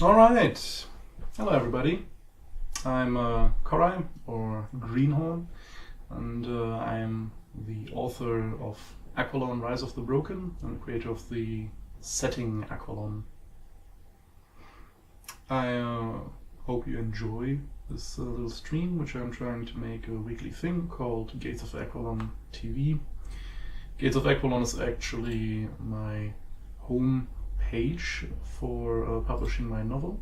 Alright, hello everybody. I'm Korai, or Greenhorn, and I'm the author of Aqualon Rise of the Broken and creator of the setting Aqualon. I hope you enjoy this little stream, which I'm trying to make a weekly thing called Gates of Aqualon TV. Gates of Aqualon is actually my home page for publishing my novel,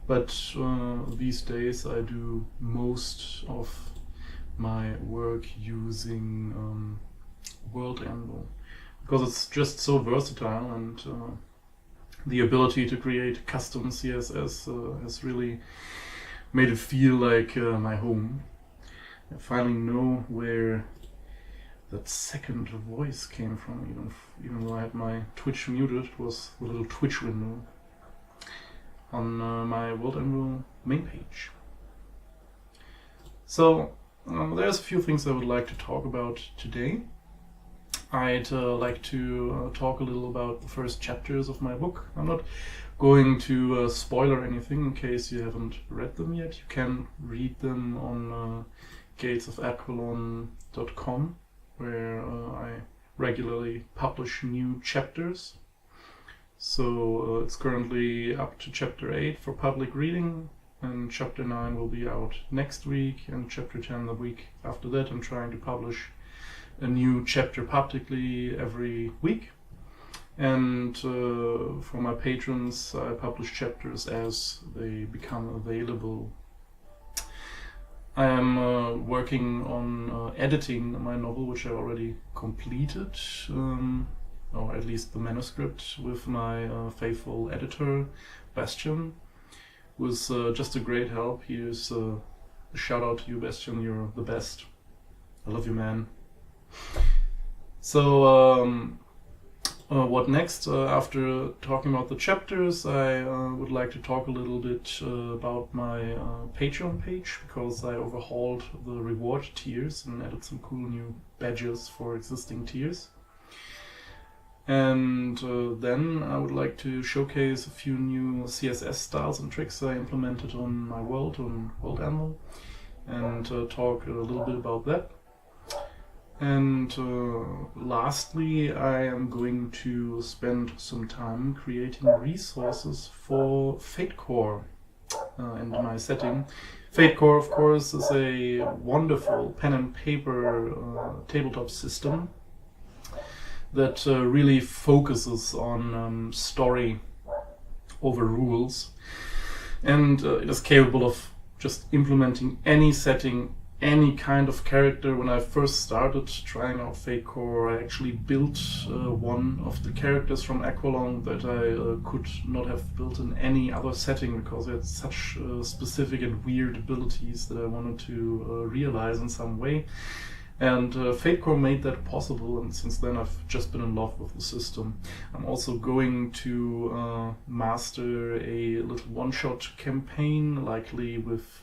but these days I do most of my work using Anvil, because it's just so versatile, and the ability to create custom CSS has really made it feel like my home. I finally know where that second voice came from, even though I had my Twitch muted. It was a little Twitch window on my Anvil main page. So there's a few things I would like to talk about today. I'd like to talk a little about the first chapters of my book. I'm not going to spoiler anything in case you haven't read them yet. You can read them on gatesofAqualon.com, where I regularly publish new chapters. So it's currently up to chapter 8 for public reading, and chapter 9 will be out next week, and chapter 10 the week after that. I'm trying to publish a new chapter publicly every week. And for my patrons, I publish chapters as they become available. I am working on editing my novel, which I already completed, or at least the manuscript, with my faithful editor, Bastian, who was just a great help. Here's a shout out to you, Bastian. You're the best. I love you, man. So what next? After talking about the chapters, I would like to talk a little bit about my Patreon page, because I overhauled the reward tiers and added some cool new badges for existing tiers. And then I would like to showcase a few new CSS styles and tricks I implemented on my world, on Anvil, and talk a little bit about that. And lastly, I am going to spend some time creating resources for FateCore in my setting. FateCore, of course, is a wonderful pen and paper tabletop system that really focuses on story over rules, and it is capable of just implementing any setting, any kind of character. When I first started trying out FateCore, I actually built one of the characters from Aqualon that I could not have built in any other setting, because it had such specific and weird abilities that I wanted to realize in some way. And FateCore made that possible, and since then I've just been in love with the system. I'm also going to master a little one-shot campaign, likely with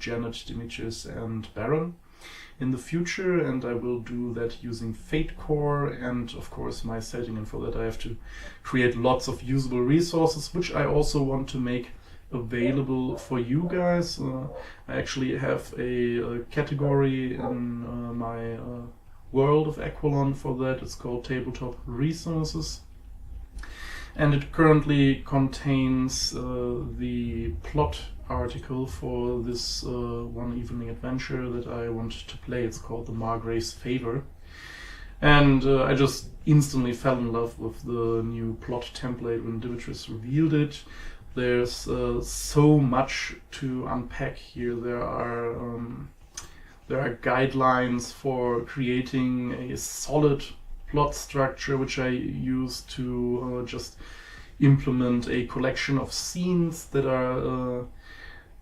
Janet, Demetrius and Baron in the future, and I will do that using FateCore and of course my setting, and for that I have to create lots of usable resources, which I also want to make available for you guys. I actually have a category in my world of Aqualon for that. It's called Tabletop Resources, and it currently contains the plot article for this one evening adventure that I want to play. It's called The Margrave's Favor, and I just instantly fell in love with the new plot template when Demetrius revealed it. There's so much to unpack here. There are guidelines for creating a solid plot structure, which I use to just implement a collection of scenes that are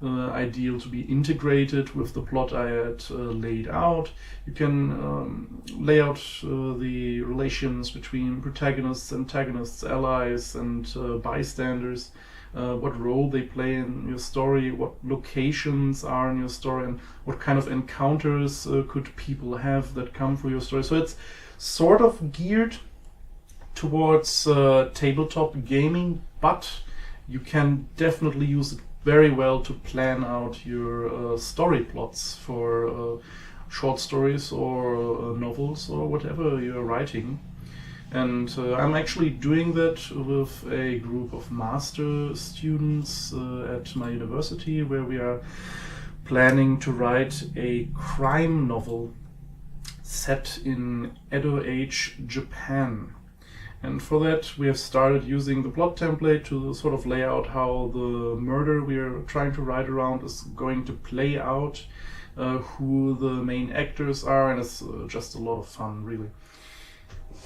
ideal to be integrated with the plot I had laid out. You can lay out the relations between protagonists, antagonists, allies, and bystanders. What role they play in your story, what locations are in your story, and what kind of encounters could people have that come for your story. So it's sort of geared towards tabletop gaming, but you can definitely use it very well to plan out your story plots for short stories or novels or whatever you're writing. And I'm actually doing that with a group of master students at my university, where we are planning to write a crime novel set in Edo Age Japan. And for that we have started using the plot template to sort of lay out how the murder we are trying to write around is going to play out, who the main actors are, and it's just a lot of fun, really.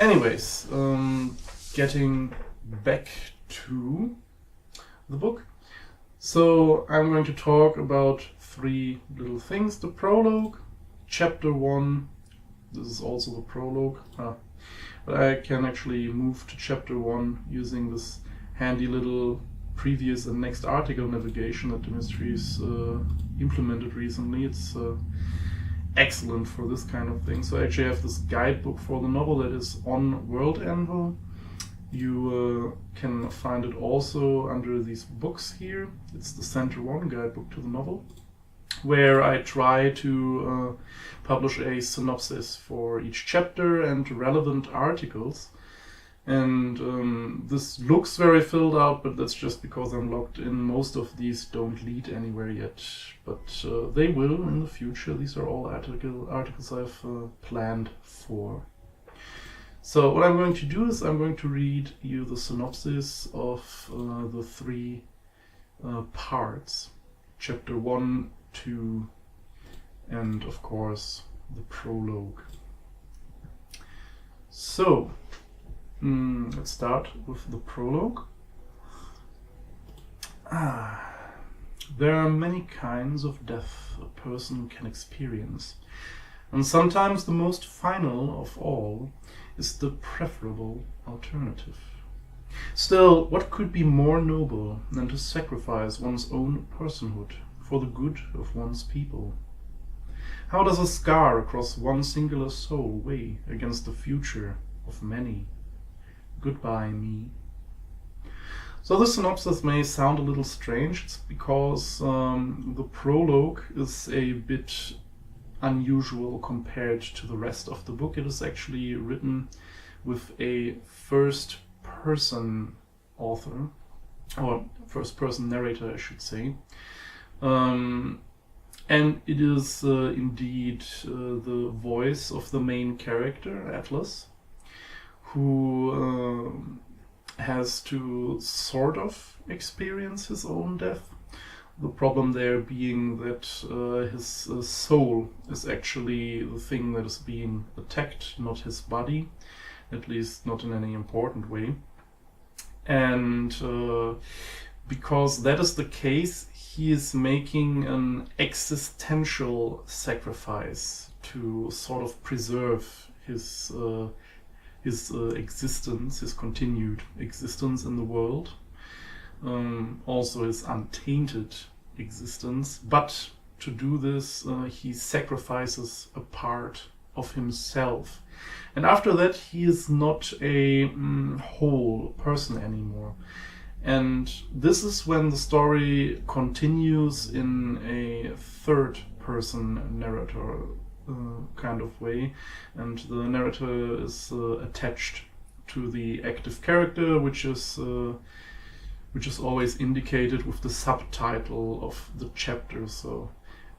Anyways, getting back to the book. So I'm going to talk about 3 little things. The prologue, chapter 1. This is also the prologue. But I can actually move to chapter 1 using this handy little previous and next article navigation that the Mysteries implemented recently. It's excellent for this kind of thing. So I actually have this guidebook for the novel that is on World Anvil. You can find it also under these books here. It's the Center 1 guidebook to the novel, where I try to publish a synopsis for each chapter and relevant articles. And this looks very filled out, but that's just because I'm logged in. Most of these don't lead anywhere yet, but they will in the future. These are all articles I've planned for. So what I'm going to do is I'm going to read you the synopsis of the 3 parts. Chapter 1, 2, and of course the prologue. So, let's start with the prologue. There are many kinds of death a person can experience, and sometimes the most final of all is the preferable alternative. Still, what could be more noble than to sacrifice one's own personhood for the good of one's people? How does a scar across one singular soul weigh against the future of many? Goodbye, me. So this synopsis may sound a little strange. It's because the prologue is a bit unusual compared to the rest of the book. It is actually written with a first-person author, or first-person narrator, I should say. And it is indeed the voice of the main character, Atlas, who has to sort of experience his own death. The problem there being that his soul is actually the thing that is being attacked, not his body, at least not in any important way. And because that is the case, he is making an existential sacrifice to sort of preserve his existence, his continued existence in the world, also his untainted existence. But to do this, he sacrifices a part of himself. And after that, he is not a whole person anymore. And this is when the story continues in a third-person narrator kind of way, and the narrator is attached to the active character, which is always indicated with the subtitle of the chapter. So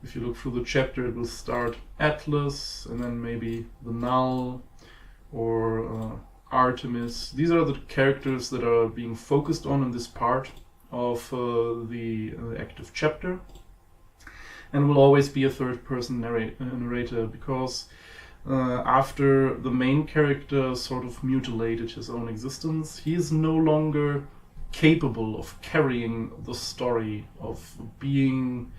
if you look through the chapter, it will start Atlas, and then maybe the Null or Artemis. These are the characters that are being focused on in this part of the active chapter, and will always be a third-person narrator, because after the main character sort of mutilated his own existence, he is no longer capable of carrying the story, of being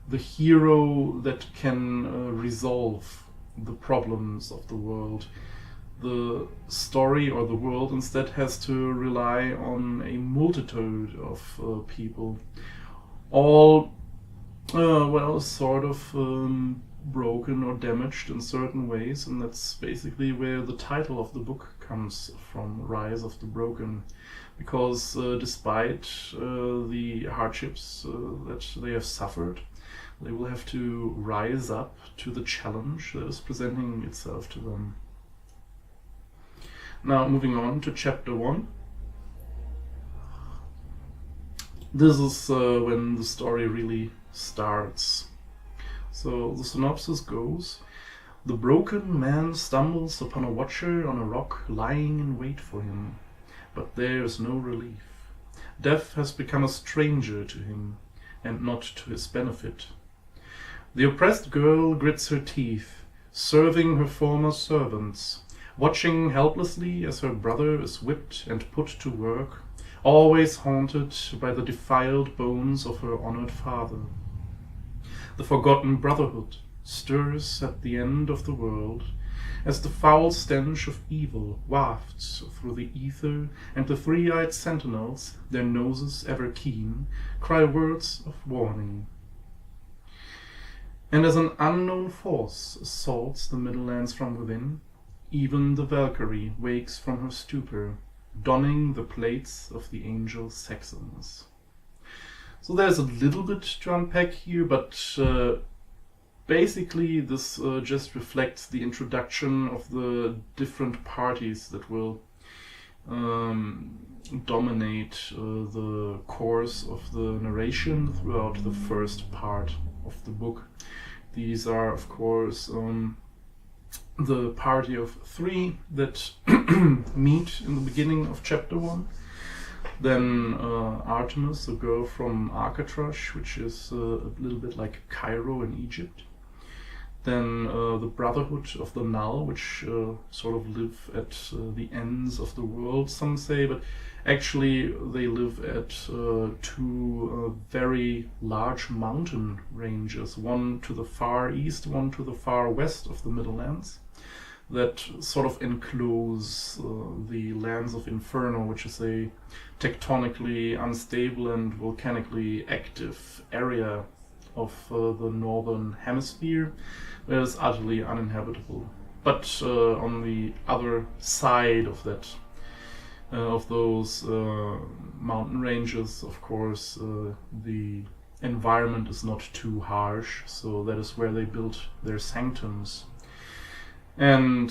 the hero that can resolve the problems of the world. The story, or the world, instead has to rely on a multitude of people, all sort of broken or damaged in certain ways, and that's basically where the title of the book comes from, Rise of the Broken. Because despite the hardships that they have suffered, they will have to rise up to the challenge that is presenting itself to them. Now, moving on to chapter 1. This is when the story really starts. So the synopsis goes: the broken man stumbles upon a watcher on a rock lying in wait for him, but there is no relief. Death has become a stranger to him, and not to his benefit. The oppressed girl grits her teeth, serving her former servants, watching helplessly as her brother is whipped and put to work, always haunted by the defiled bones of her honored father. The forgotten brotherhood stirs at the end of the world, as the foul stench of evil wafts through the ether, and the three-eyed sentinels, their noses ever keen, cry words of warning. And as an unknown force assaults the Middle Lands from within, even the Valkyrie wakes from her stupor, donning the plates of the angel Saxons. So there's a little bit to unpack here, but basically this just reflects the introduction of the different parties that will dominate the course of the narration throughout the first part of the book. These are, of course, the party of 3 that meet in the beginning of chapter 1. Then Artemis, a girl from Arkatrash, which is a little bit like Cairo in Egypt. Then the Brotherhood of the Null, which sort of live at the ends of the world, some say, but actually they live at 2 very large mountain ranges, one to the far east, one to the far west of the Middle Lands, that sort of enclose the lands of Inferno, which is a tectonically unstable and volcanically active area of the northern hemisphere, that is utterly uninhabitable. But on the other side of that, of those mountain ranges, of course, the environment is not too harsh, so that is where they built their sanctums. And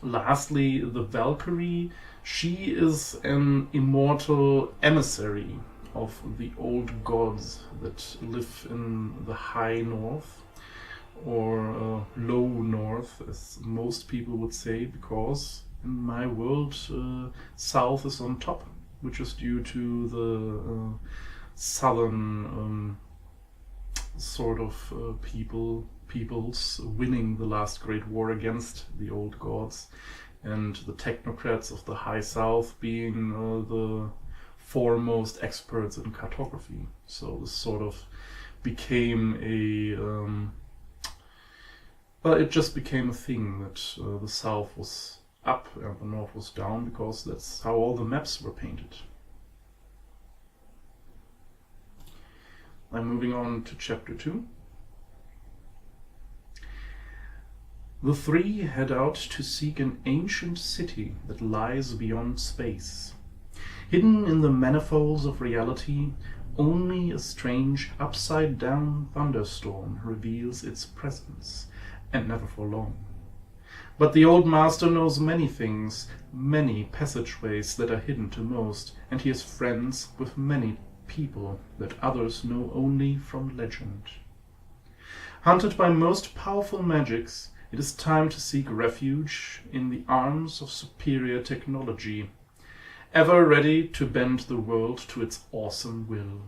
lastly, the Valkyrie, she is an immortal emissary of the old gods that live in the high north, or low north, as most people would say, because in my world south is on top, which is due to the southern sort of peoples winning the last great war against the old gods, and the technocrats of the high south being the foremost experts in cartography. So this sort of became it just became a thing that the south was up and the north was down, because that's how all the maps were painted. I'm moving on to chapter 2. The 3 head out to seek an ancient city that lies beyond space. Hidden in the manifolds of reality, only a strange upside-down thunderstorm reveals its presence, and never for long. But the old master knows many things, many passageways that are hidden to most, and he is friends with many people that others know only from legend. Hunted by most powerful magics, it is time to seek refuge in the arms of superior technology, ever ready to bend the world to its awesome will.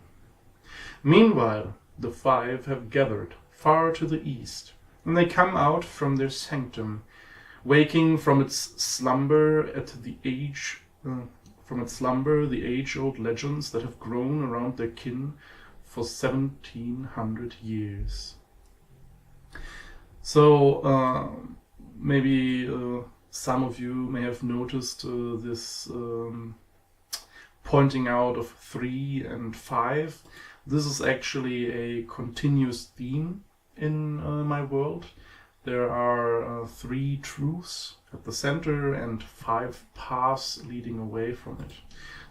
Meanwhile, the 5 have gathered far to the east, and they come out from their sanctum, waking from its slumber the age-old legends that have grown around their kin for 1700 years. So maybe some of you may have noticed this pointing out of 3 and 5. This is actually a continuous theme in my world. There are 3 truths at the center and 5 paths leading away from it.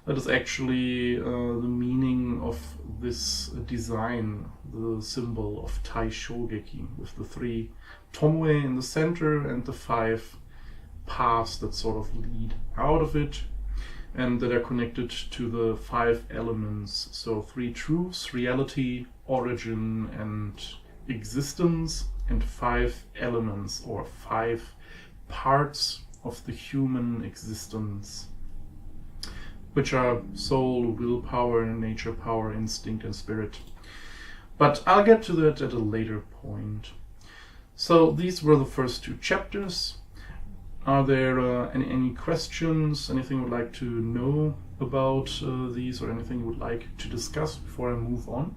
That is actually the meaning of this design, the symbol of Tai Shogeki, with the 3 tomoe in the center and the 5 paths that sort of lead out of it and that are connected to the 5 elements. So 3 truths: reality, origin, and existence, and 5 elements or 5 parts of the human existence, which are soul, willpower, nature power, instinct, and spirit. But I'll get to that at a later point. So these were the first 2 chapters. Are there any questions, anything you would like to know about these, or anything you would like to discuss before I move on?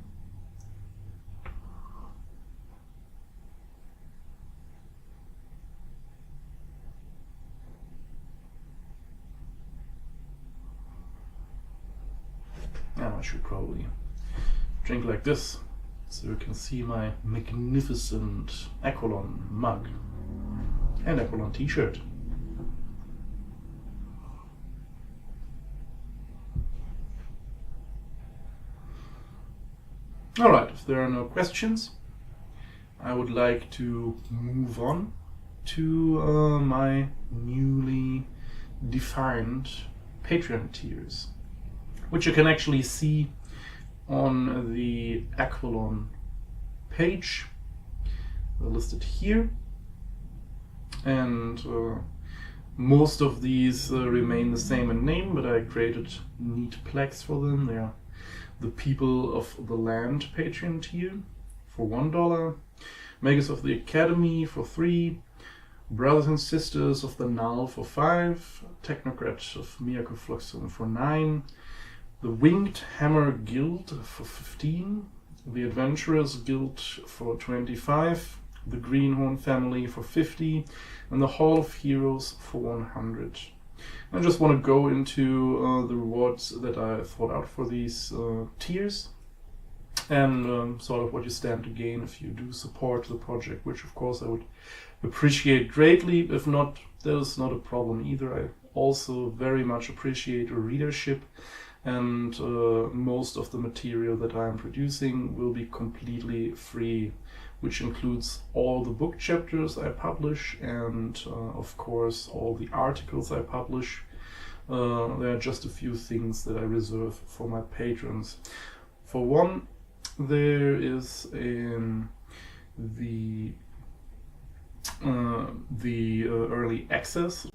Now I should probably drink like this, so you can see my magnificent Aqualon mug and Aqualon t-shirt. Alright, if there are no questions, I would like to move on to my newly defined Patreon tiers, which you can actually see on the Aqualon page. They're listed here, and most of these remain the same in name, but I created neat plaques for them. They are the People of the Land Patreon tier for $1, Makers of the Academy for $3, Brothers and Sisters of the Null for $5, Technocrat of Miyako Fluxum for $9, the Winged Hammer Guild for $15, the Adventurers Guild for $25, the Greenhorn Family for $50, and the Hall of Heroes for $100. I just want to go into the rewards that I thought out for these tiers, and sort of what you stand to gain if you do support the project, which of course I would appreciate greatly. If not, that is not a problem either. I also very much appreciate readership, and most of the material that I am producing will be completely free, which includes all the book chapters I publish and of course all the articles I publish. There are just a few things that I reserve for my patrons. For one, there is the early access.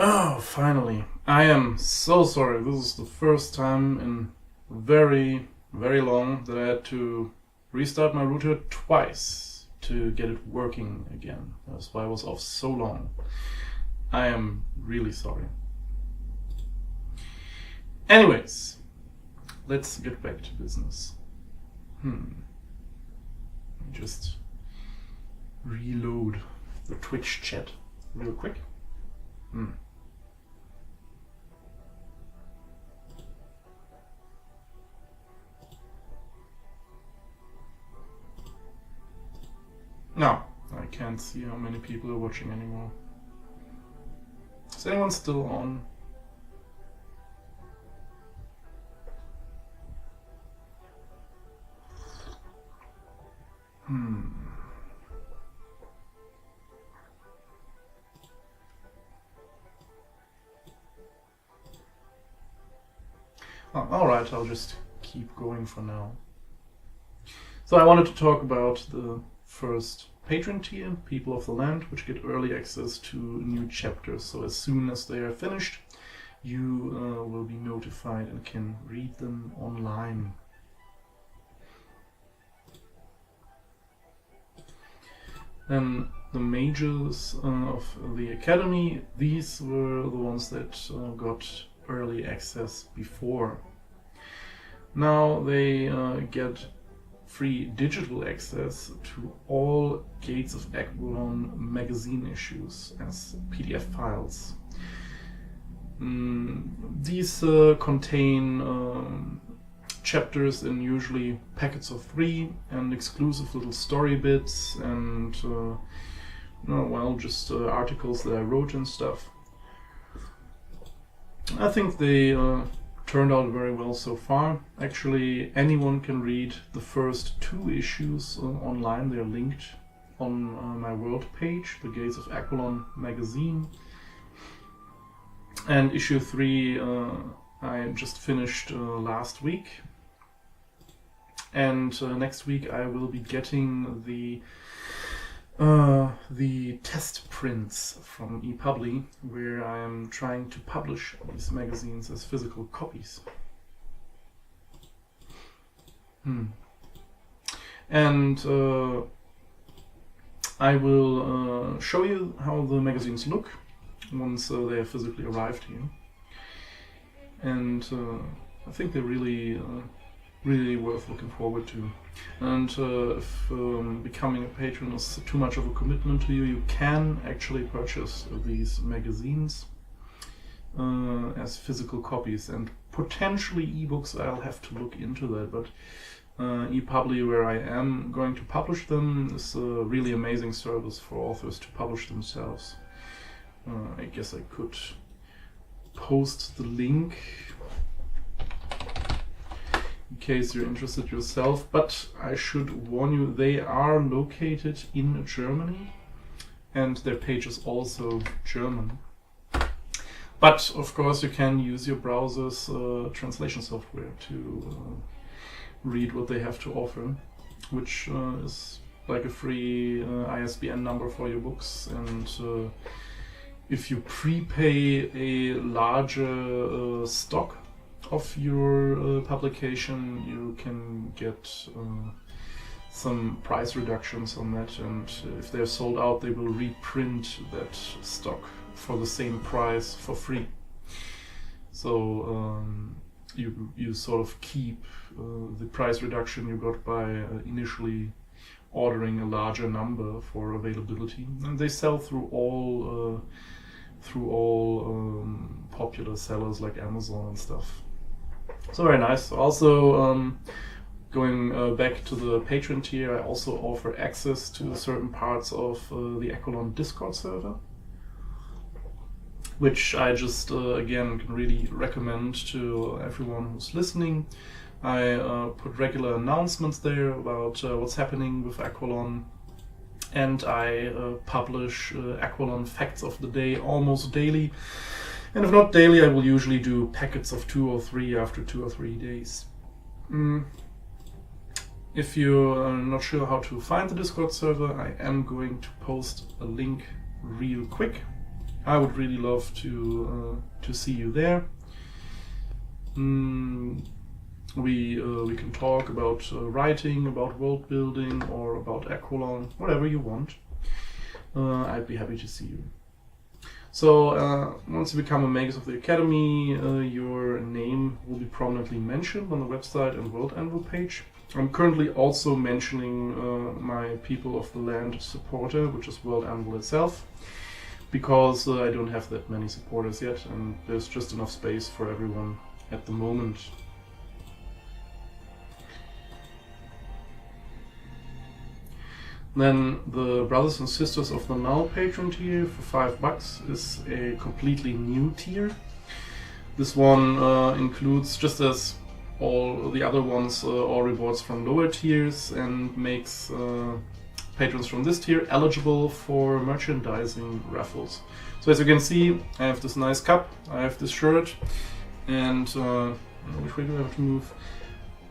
Oh, finally. I am so sorry. This is the first time in very, very long that I had to restart my router twice to get it working again. That's why I was off so long. I am really sorry. Anyways, let's get back to business. Let me just reload the Twitch chat real quick. No, I can't see how many people are watching anymore. Is anyone still on? Alright, I'll just keep going for now. So I wanted to talk about the first patron tier, People of the Land, which get early access to new chapters. So as soon as they are finished, you will be notified and can read them online. Then the majors of the Academy, these were the ones that got early access before. Now they get free digital access to all Gates of Aqualon magazine issues as PDF files. These contain chapters in usually packets of 3 and exclusive little story bits and just articles that I wrote and stuff. I think they turned out very well so far. Actually, anyone can read the first 2 issues online. They're linked on my world page, the Gates of Aqualon magazine. And issue 3 I just finished last week. And next week I will be getting the test prints from ePubli, where I am trying to publish these magazines as physical copies. And I will show you how the magazines look once they have physically arrived here. And I think they're really worth looking forward to. And if becoming a patron is too much of a commitment to you, you can actually purchase these magazines as physical copies, and potentially ebooks. I'll have to look into that, but ePubli, where I am going to publish them, is a really amazing service for authors to publish themselves. I guess I could post the link in case you're interested yourself, but I should warn you, they are located in Germany and their page is also German. But of course you can use your browser's translation software to read what they have to offer, which is like a free ISBN number for your books, and if you prepay a larger stock of your publication, you can get some price reductions on that, and if they're sold out, they will reprint that stock for the same price for free. So you sort of keep the price reduction you got by initially ordering a larger number for availability, and they sell through all popular sellers like Amazon and stuff. So very nice. Also, going back to the patron tier, I also offer access to certain parts of the Aqualon Discord server, which I just again can really recommend to everyone who's listening. I put regular announcements there about what's happening with Aqualon, and I publish Aqualon facts of the day almost daily. And if not daily, I will usually do packets of 2 or 3 after 2 or 3 days. If you're not sure how to find the Discord server, I am going to post a link real quick. I would really love to see you there. We can talk about writing, about world building, or about Aqualon, whatever you want. I'd be happy to see you. So once you become a Magus of the Academy, your name will be prominently mentioned on the website and World Anvil page. I'm currently also mentioning my People of the Land supporter, which is World Anvil itself, because I don't have that many supporters yet, and there's just enough space for everyone at the moment. Then the Brothers and Sisters of the Null patron tier for $5 is a completely new tier. This one includes, just as all the other ones, all rewards from lower tiers, and makes patrons from this tier eligible for merchandising raffles. So as you can see, I have this nice cup, I have this shirt, and which way do I have to move?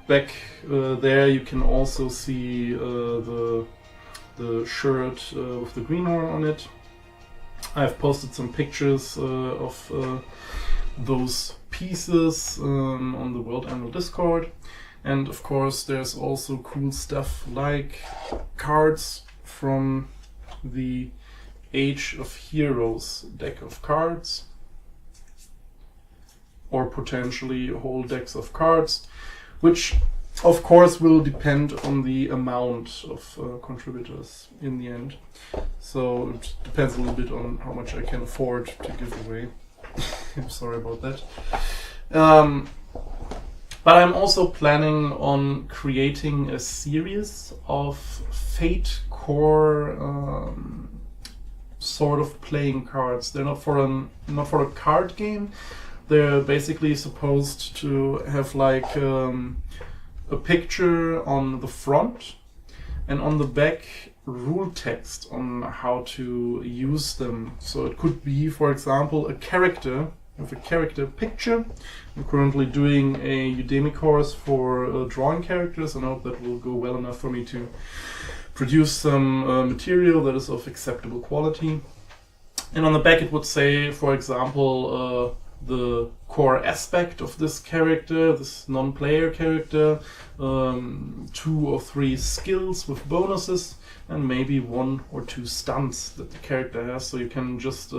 Back there you can also see the shirt with the greenhorn on it. I've posted some pictures of those pieces on the World Anvil Discord, and of course there's also cool stuff like cards from the Age of Heroes deck of cards, or potentially whole decks of cards, which of course, will depend on the amount of contributors in the end. So it depends a little bit on how much I can afford to give away. I'm sorry about that. But I'm also planning on creating a series of Fate core sort of playing cards. They're not for a card game. They're basically supposed to have like a picture on the front and on the back rule text on how to use them. So it could be, for example, a character with a character picture. I'm currently doing a Udemy course for drawing characters, and I hope that will go well enough for me to produce some material that is of acceptable quality. And on the back it would say, for example, the core aspect of this character, this non-player character, 2 or 3 skills with bonuses, and maybe 1 or 2 stunts that the character has, so you can just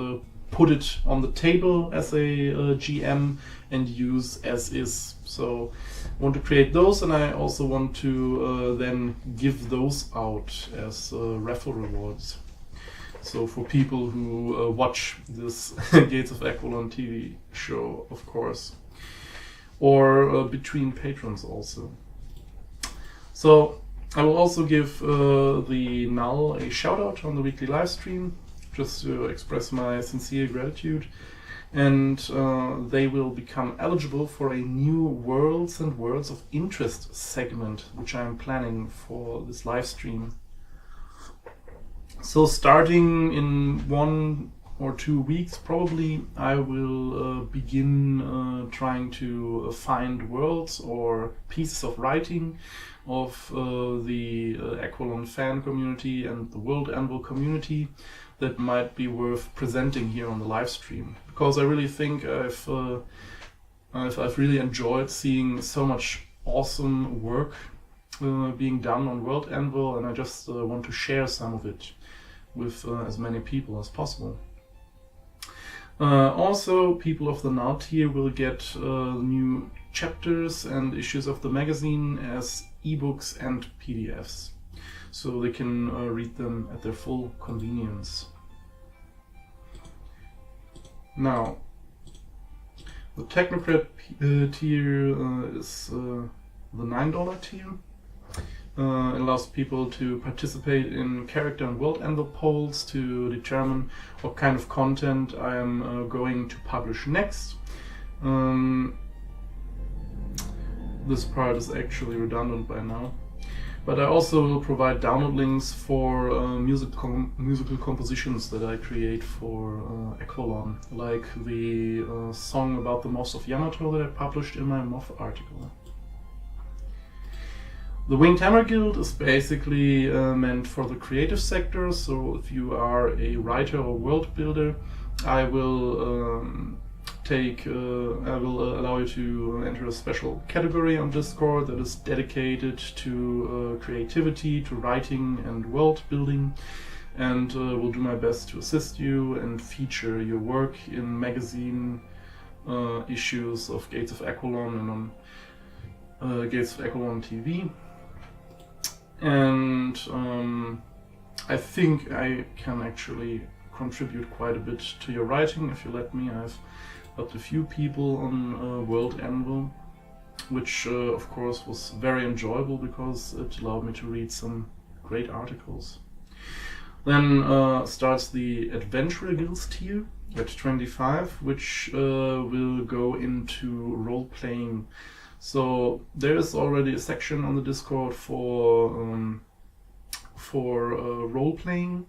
put it on the table as a GM and use as is. So I want to create those, and I also want to then give those out as raffle rewards. So for people who watch this Gates of Aqualon TV show, of course, or between patrons also. So I will also give the Null a shout out on the weekly live stream, just to express my sincere gratitude, and they will become eligible for a new Worlds and Worlds of Interest segment, which I am planning for this live stream. So starting in 1 or 2 weeks probably, I will begin trying to find worlds or pieces of writing of the Aqualon fan community and the World Anvil community that might be worth presenting here on the live stream, because I really think I've really enjoyed seeing so much awesome work being done on World Anvil, and I just want to share some of it with as many people as possible. Also, people of the Now tier will get new chapters and issues of the magazine as ebooks and PDFs, so they can read them at their full convenience. Now, the Technocrat tier is the $9 tier. It allows people to participate in character and world anvil polls to determine what kind of content I am going to publish next. This part is actually redundant by now. But I also will provide download links for musical compositions that I create for Aqualon, like the song about the Moss of Yamato that I published in my Moth article. The Winged Hammer Guild is basically meant for the creative sector, so if you are a writer or world builder, I will allow you to enter a special category on Discord that is dedicated to creativity, to writing and world building, and will do my best to assist you and feature your work in magazine issues of Gates of Aqualon and on Gates of Aqualon TV. And I think I can actually contribute quite a bit to your writing if you let me. I've helped a few people on World Anvil, which of course was very enjoyable because it allowed me to read some great articles. Then starts the Adventurer Guilds tier at 25, which will go into role-playing. So there is already a section on the Discord for role-playing,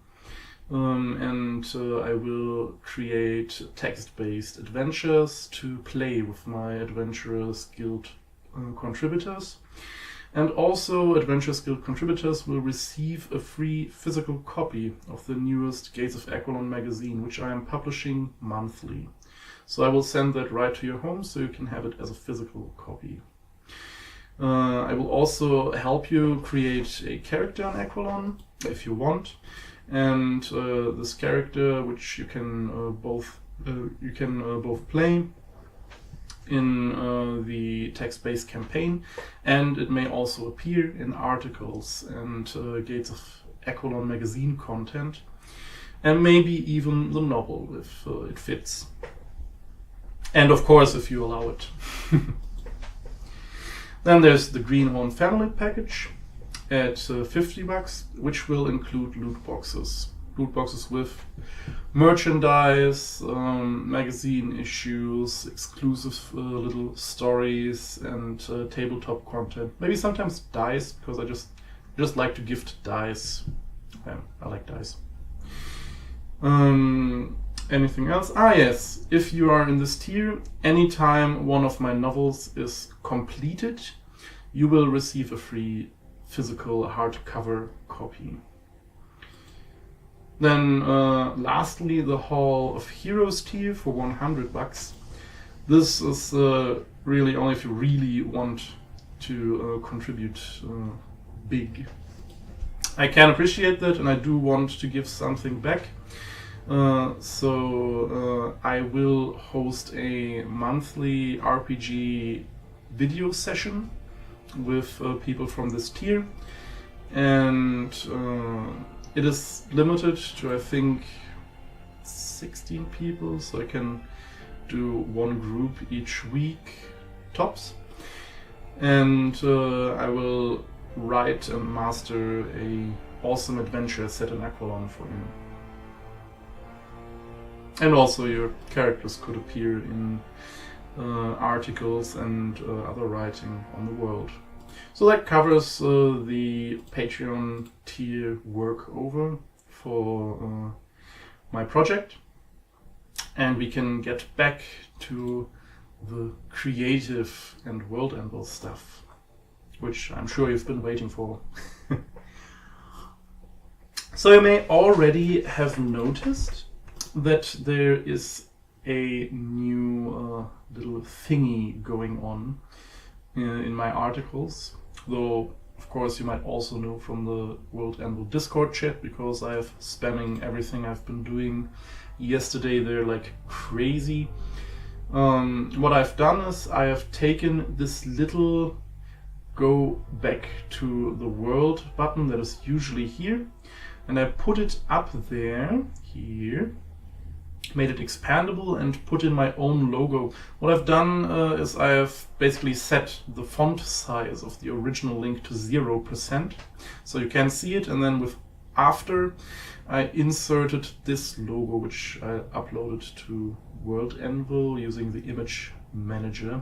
and I will create text-based adventures to play with my Adventurers Guild contributors. And also Adventurers Guild contributors will receive a free physical copy of the newest Gates of Aqualon magazine, which I am publishing monthly. So I will send that right to your home so you can have it as a physical copy. I will also help you create a character on Aqualon if you want, and this character, which you can both play, in the text-based campaign, and it may also appear in articles and Gates of Aqualon magazine content, and maybe even the novel if it fits. And of course, if you allow it. Then there's the Greenhorn Family Package at $50, which will include loot boxes. Loot boxes with merchandise, magazine issues, exclusive little stories, and tabletop content. Maybe sometimes dice, because I just like to gift dice. I like dice. Anything else? Yes, if you are in this tier, anytime one of my novels is completed, you will receive a free physical hardcover copy. Then lastly, the Hall of Heroes tier for $100. This is really only if you really want to contribute big. I can appreciate that, and I do want to give something back. So I will host a monthly RPG video session with people from this tier, and it is limited to, I think, 16 people, so I can do one group each week tops, and I will write and master a awesome adventure set in Aqualon for you. And also your characters could appear in articles and other writing on the world. So that covers the Patreon tier work over for my project. And we can get back to the creative and world Anvil stuff, which I'm sure you've been waiting for. So you may already have noticed that there is a new little thingy going on in my articles, though of course you might also know from the World Anvil Discord chat, because I have spamming everything I've been doing yesterday there like crazy. What I've done is I have taken this little go back to the world button that is usually here, and I put it up there, here, made it expandable and put in my own logo. What I've done is I have basically set the font size of the original link to 0%, so you can see it, and then with after I inserted this logo, which I uploaded to World Anvil using the image manager,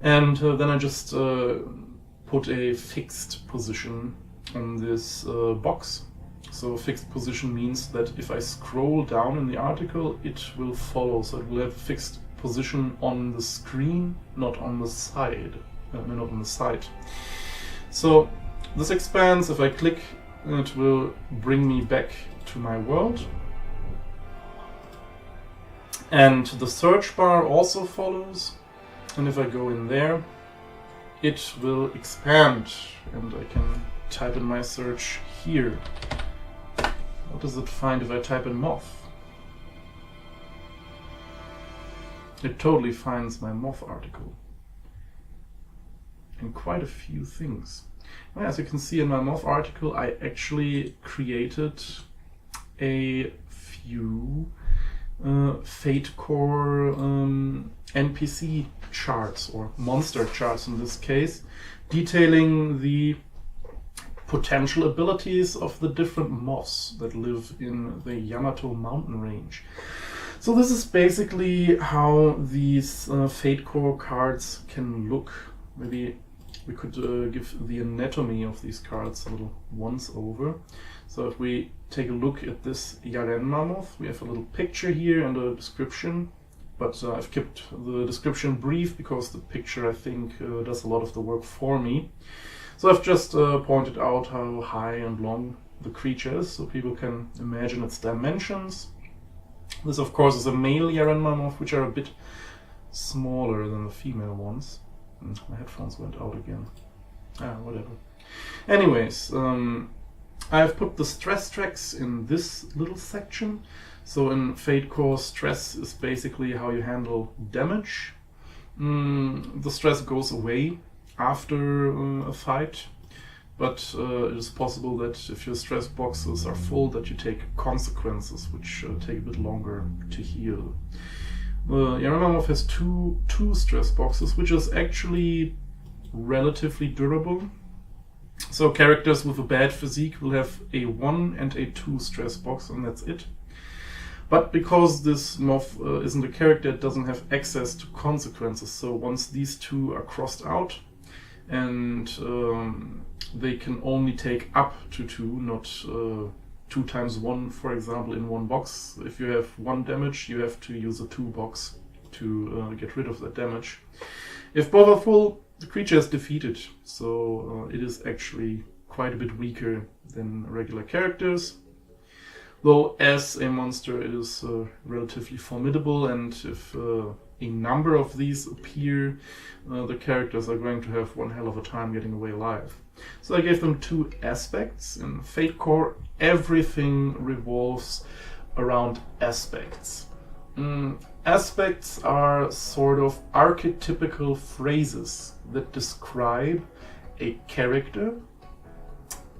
and then I just put a fixed position on this box. So fixed position means that if I scroll down in the article, it will follow. So it will have a fixed position on the screen, not on the side. Not on the side. So this expands. If I click, it will bring me back to my world. And the search bar also follows. And if I go in there, it will expand. And I can type in my search here. What does it find if I type in moth? It totally finds my moth article. And quite a few things. Well, as you can see in my moth article, I actually created a few Fate Core NPC charts, or monster charts in this case, detailing the potential abilities of the different moths that live in the Yamato mountain range. So this is basically how these Fate Core cards can look. Maybe we could give the anatomy of these cards a little once over. So if we take a look at this Yaren Mammoth, we have a little picture here and a description. But I've kept the description brief because the picture, I think, does a lot of the work for me. So I've just pointed out how high and long the creature is, so people can imagine its dimensions. This, of course, is a male Yaren Mammoth, which are a bit smaller than the female ones. My headphones went out again. Whatever. Anyways, I have put the stress tracks in this little section. So in Fate Core, stress is basically how you handle damage. the stress goes away after a fight, but it is possible that if your stress boxes are full, that you take consequences which take a bit longer to heal. Yarenmamov has two stress boxes, which is actually relatively durable. So characters with a bad physique will have a 1 and a 2 stress box, and that's it. But because this Moth isn't a character, it doesn't have access to consequences. So once these two are crossed out, and they can only take up to 2, not 2 times 1, for example, in one box. If you have 1 damage, you have to use a 2 box to get rid of that damage. If both are full, the creature is defeated. So it is actually quite a bit weaker than regular characters. Though as a monster it is relatively formidable, and if a number of these appear, the characters are going to have one hell of a time getting away alive. So I gave them 2 aspects. In Fate Core, everything revolves around aspects. Aspects are sort of archetypical phrases that describe a character,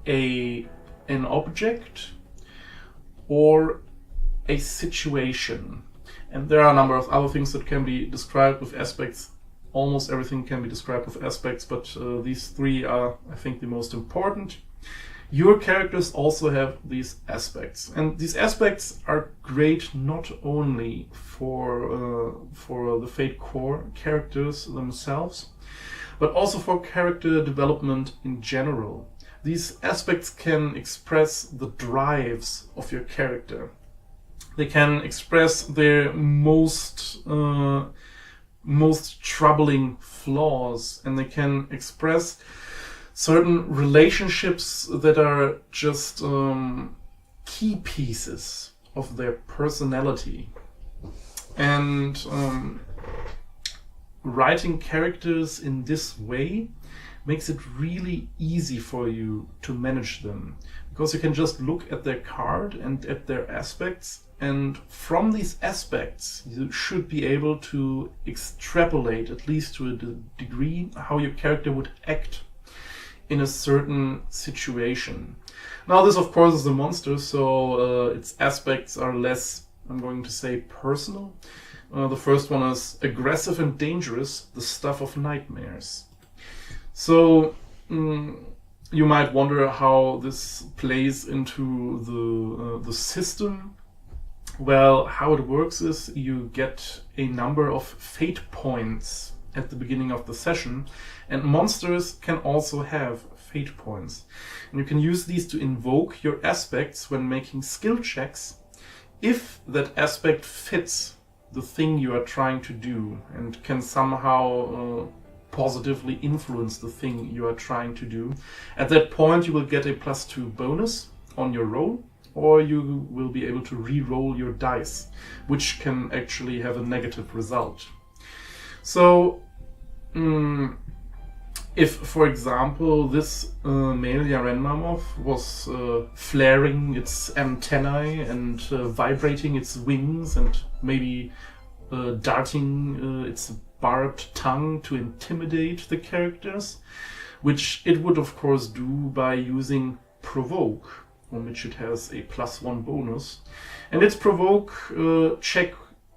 an object, or a situation. And there are a number of other things that can be described with aspects. Almost everything can be described with aspects, but these 3 are, I think, the most important. Your characters also have these aspects, and these aspects are great not only for the Fate Core characters themselves, but also for character development in general. These aspects can express the drives of your character. They can express their most troubling flaws, and they can express certain relationships that are just key pieces of their personality. And writing characters in this way makes it really easy for you to manage them, because you can just look at their card and at their aspects, and from these aspects you should be able to extrapolate, at least to a degree, how your character would act in a certain situation. Now this of course is a monster, so its aspects are less, I'm going to say, personal. The first one is aggressive and dangerous, the stuff of nightmares. So you might wonder how this plays into the system. Well, how it works is you get a number of fate points at the beginning of the session, and monsters can also have fate points. And you can use these to invoke your aspects when making skill checks, if that aspect fits the thing you are trying to do and can somehow positively influence the thing you are trying to do. At that point you will get a +2 bonus on your roll, or you will be able to re-roll your dice, which can actually have a negative result. So if, for example, this male Yarenmamov was flaring its antennae and vibrating its wings and maybe darting its barbed tongue to intimidate the characters, which it would of course do by using Provoke, on which it has a +1 bonus. And its Provoke check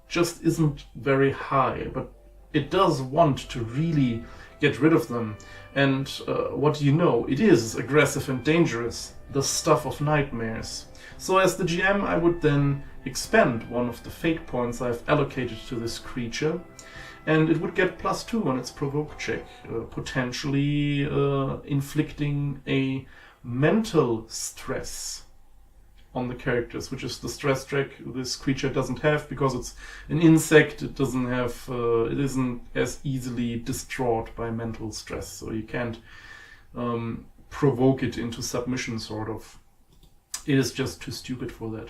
just isn't very high, but it does want to really get rid of them. And what do you know? It is aggressive and dangerous, the stuff of nightmares. So as the GM, I would then expend one of the fate points I've allocated to this creature, and it would get +2 on its Provoke check, potentially inflicting a mental stress on the characters, which is the stress check this creature doesn't have, because it's an insect. It doesn't have, it isn't as easily distraught by mental stress, so you can't provoke it into submission, sort of. It is just too stupid for that.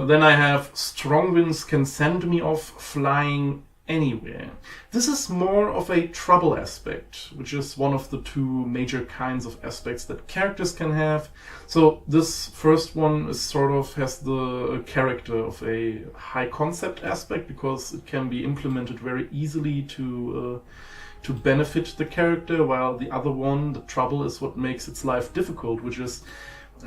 Then I have Strong Winds can send me off flying anywhere. This is more of a trouble aspect, which is one of the two major kinds of aspects that characters can have. So this first one is sort of has the character of a high concept aspect, because it can be implemented very easily to benefit the character, while the other one, the trouble, is what makes its life difficult, which is,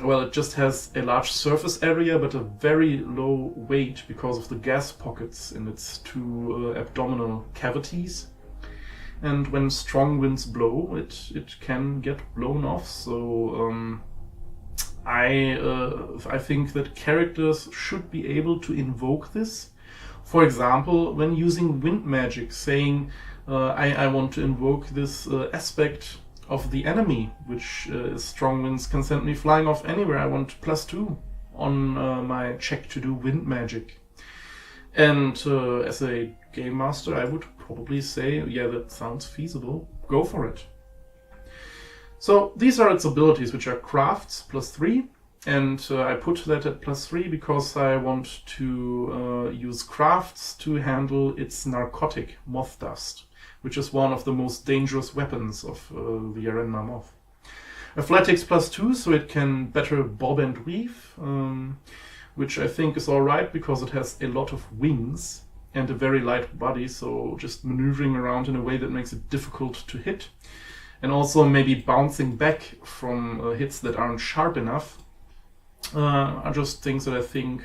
well, it just has a large surface area but a very low weight because of the gas pockets in its two abdominal cavities. And when strong winds blow, it can get blown off. So I think that characters should be able to invoke this. For example, when using wind magic, saying I want to invoke this aspect of the enemy, which is strong winds can send me flying off anywhere. I want +2 on my check to do wind magic. And as a game master, I would probably say, yeah, that sounds feasible. Go for it. So these are its abilities, which are crafts +3. And I put that at +3 because I want to use crafts to handle its narcotic moth dust, which is one of the most dangerous weapons of the Yarenma moth. Athletics +2, so it can better bob and weave, which I think is alright because it has a lot of wings and a very light body, so just maneuvering around in a way that makes it difficult to hit. And also maybe bouncing back from hits that aren't sharp enough are just things that I think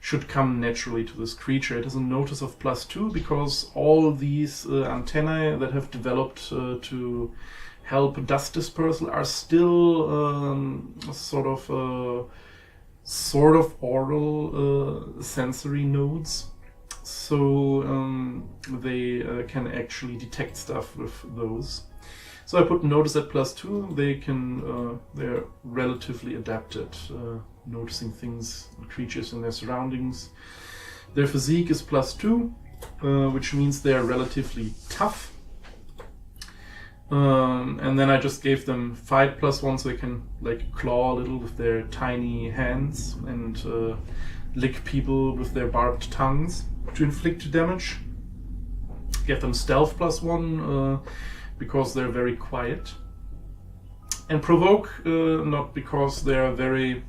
should come naturally to this creature. It has a notice of +2 because all these antennae that have developed to help dust dispersal are still sort of oral sensory nodes. So they can actually detect stuff with those. So I put notice at +2. They're relatively adapted, noticing things, creatures in their surroundings. Their physique is +2, which means they're relatively tough. And then I just gave them fight +1, so they can like claw a little with their tiny hands and lick people with their barbed tongues to inflict damage. Get them stealth +1. Because they're very quiet. And provoke, not because they're very,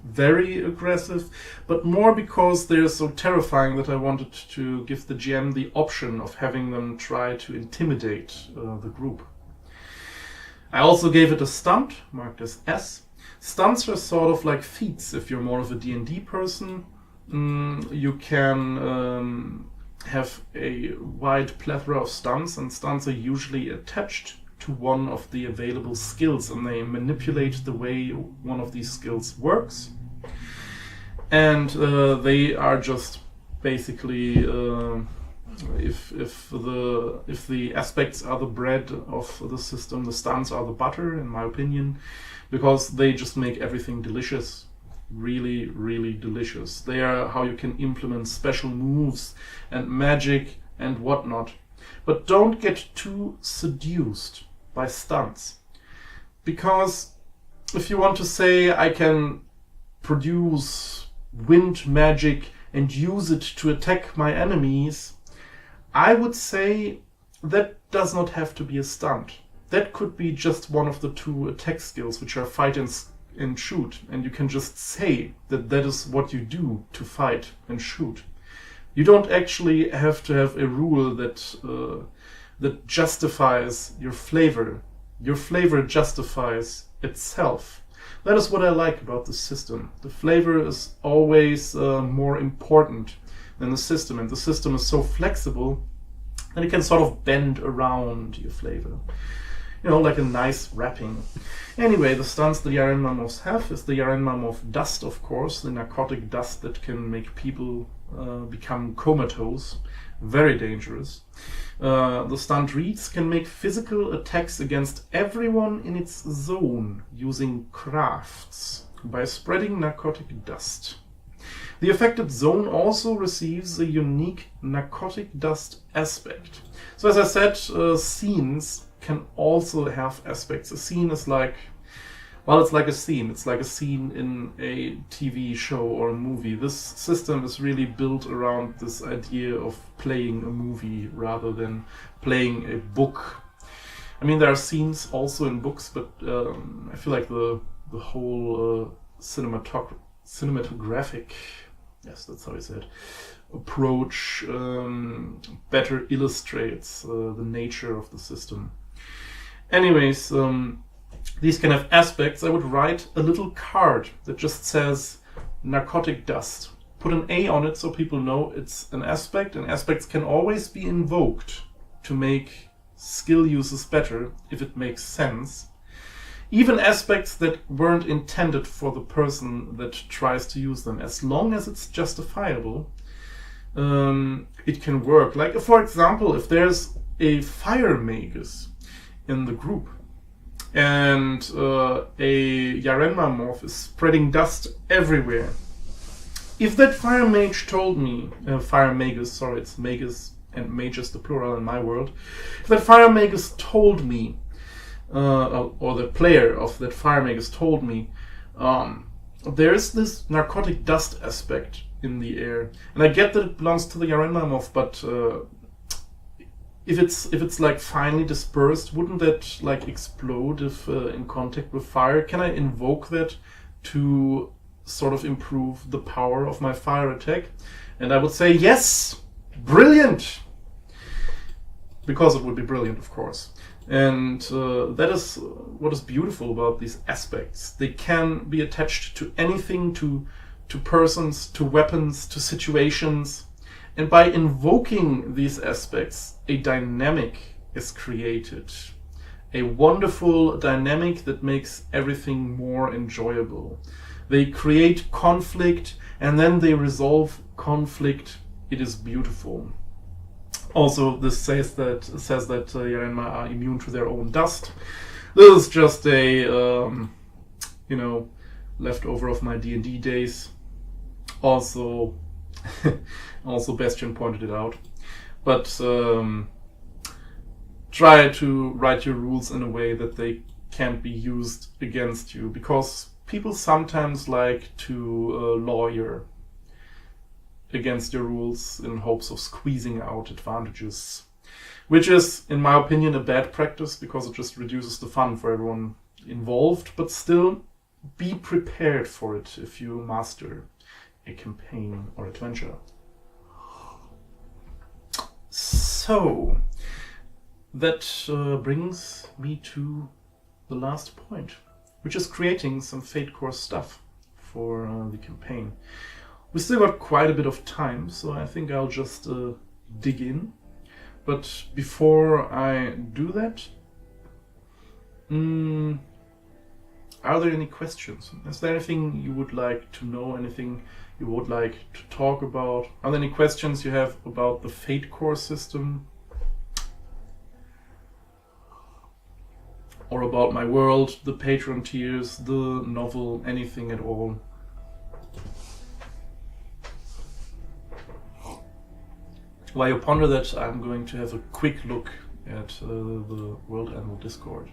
very aggressive, but more because they're so terrifying that I wanted to give the GM the option of having them try to intimidate the group. I also gave it a stunt, marked as S. Stunts are sort of like feats if you're more of a D&D person. You can have a wide plethora of stunts, and stunts are usually attached to one of the available skills, and they manipulate the way one of these skills works. And they are just basically, if the aspects are the bread of the system, the stunts are the butter, in my opinion, because they just make everything delicious. Really, really delicious. They are how you can implement special moves and magic and whatnot. But don't get too seduced by stunts. Because if you want to say I can produce wind magic and use it to attack my enemies, I would say that does not have to be a stunt. That could be just one of the two attack skills, which are fight and shoot, and you can just say that that is what you do to fight and shoot. You don't actually have to have a rule that justifies your flavor. Your flavor justifies itself. That is what I like about the system. The flavor is always more important than the system, and the system is so flexible that it can sort of bend around your flavor. You know, like a nice wrapping. Anyway, the stunts the Yarenma moths have is the Yarenma moth dust, of course, the narcotic dust that can make people become comatose. Very dangerous. The stunt reeds can make physical attacks against everyone in its zone using crafts by spreading narcotic dust. The affected zone also receives a unique narcotic dust aspect. So as I said, scenes can also have aspects. A scene is like Well, it's like a scene. It's like a scene in a TV show or a movie. This system is really built around this idea of playing a movie rather than playing a book. I mean, there are scenes also in books, but I feel like the whole cinematographic, yes, that's how I say it, approach better illustrates the nature of the system. Anyways, these kind of aspects, I would write a little card that just says narcotic dust. Put an A on it so people know it's an aspect, and aspects can always be invoked to make skill uses better if it makes sense. Even aspects that weren't intended for the person that tries to use them, as long as it's justifiable, it can work. Like, for example, if there's a fire magus in the group, and a Yarenma morph is spreading dust everywhere. If that fire mage told me, fire magus, sorry, it's magus and magus the plural in my world. If that fire magus told me, or the player of that fire magus told me, there's this narcotic dust aspect in the air, and I get that it belongs to the Yarenma morph, but if it's like finely dispersed, wouldn't that like explode if in contact with fire? Can I invoke that to sort of improve the power of my fire attack? And I would say yes, brilliant, because it would be brilliant, of course. And that is what is beautiful about these aspects. They can be attached to anything, to persons, to weapons, to situations. And by invoking these aspects, a dynamic is created. A wonderful dynamic that makes everything more enjoyable. They create conflict, and then they resolve conflict. It is beautiful. Also, this says that Yarenma are immune to their own dust. This is just a, leftover of my D&D days. Also, Bastian pointed it out. But try to write your rules in a way that they can't be used against you, because people sometimes like to lawyer against your rules in hopes of squeezing out advantages, which is, in my opinion, a bad practice because it just reduces the fun for everyone involved. But still, be prepared for it if you master a campaign or adventure. So, that brings me to the last point, which is creating some Fate Core stuff for the campaign. We still got quite a bit of time, so I think I'll just dig in. But before I do that, are there any questions? Is there anything you would like to know, anything you would like to talk about? Are there any questions you have about the Fate Core system? Or about my world, the Patreon tiers, the novel, anything at all? While you ponder that, I'm going to have a quick look at the World Anvil Discord.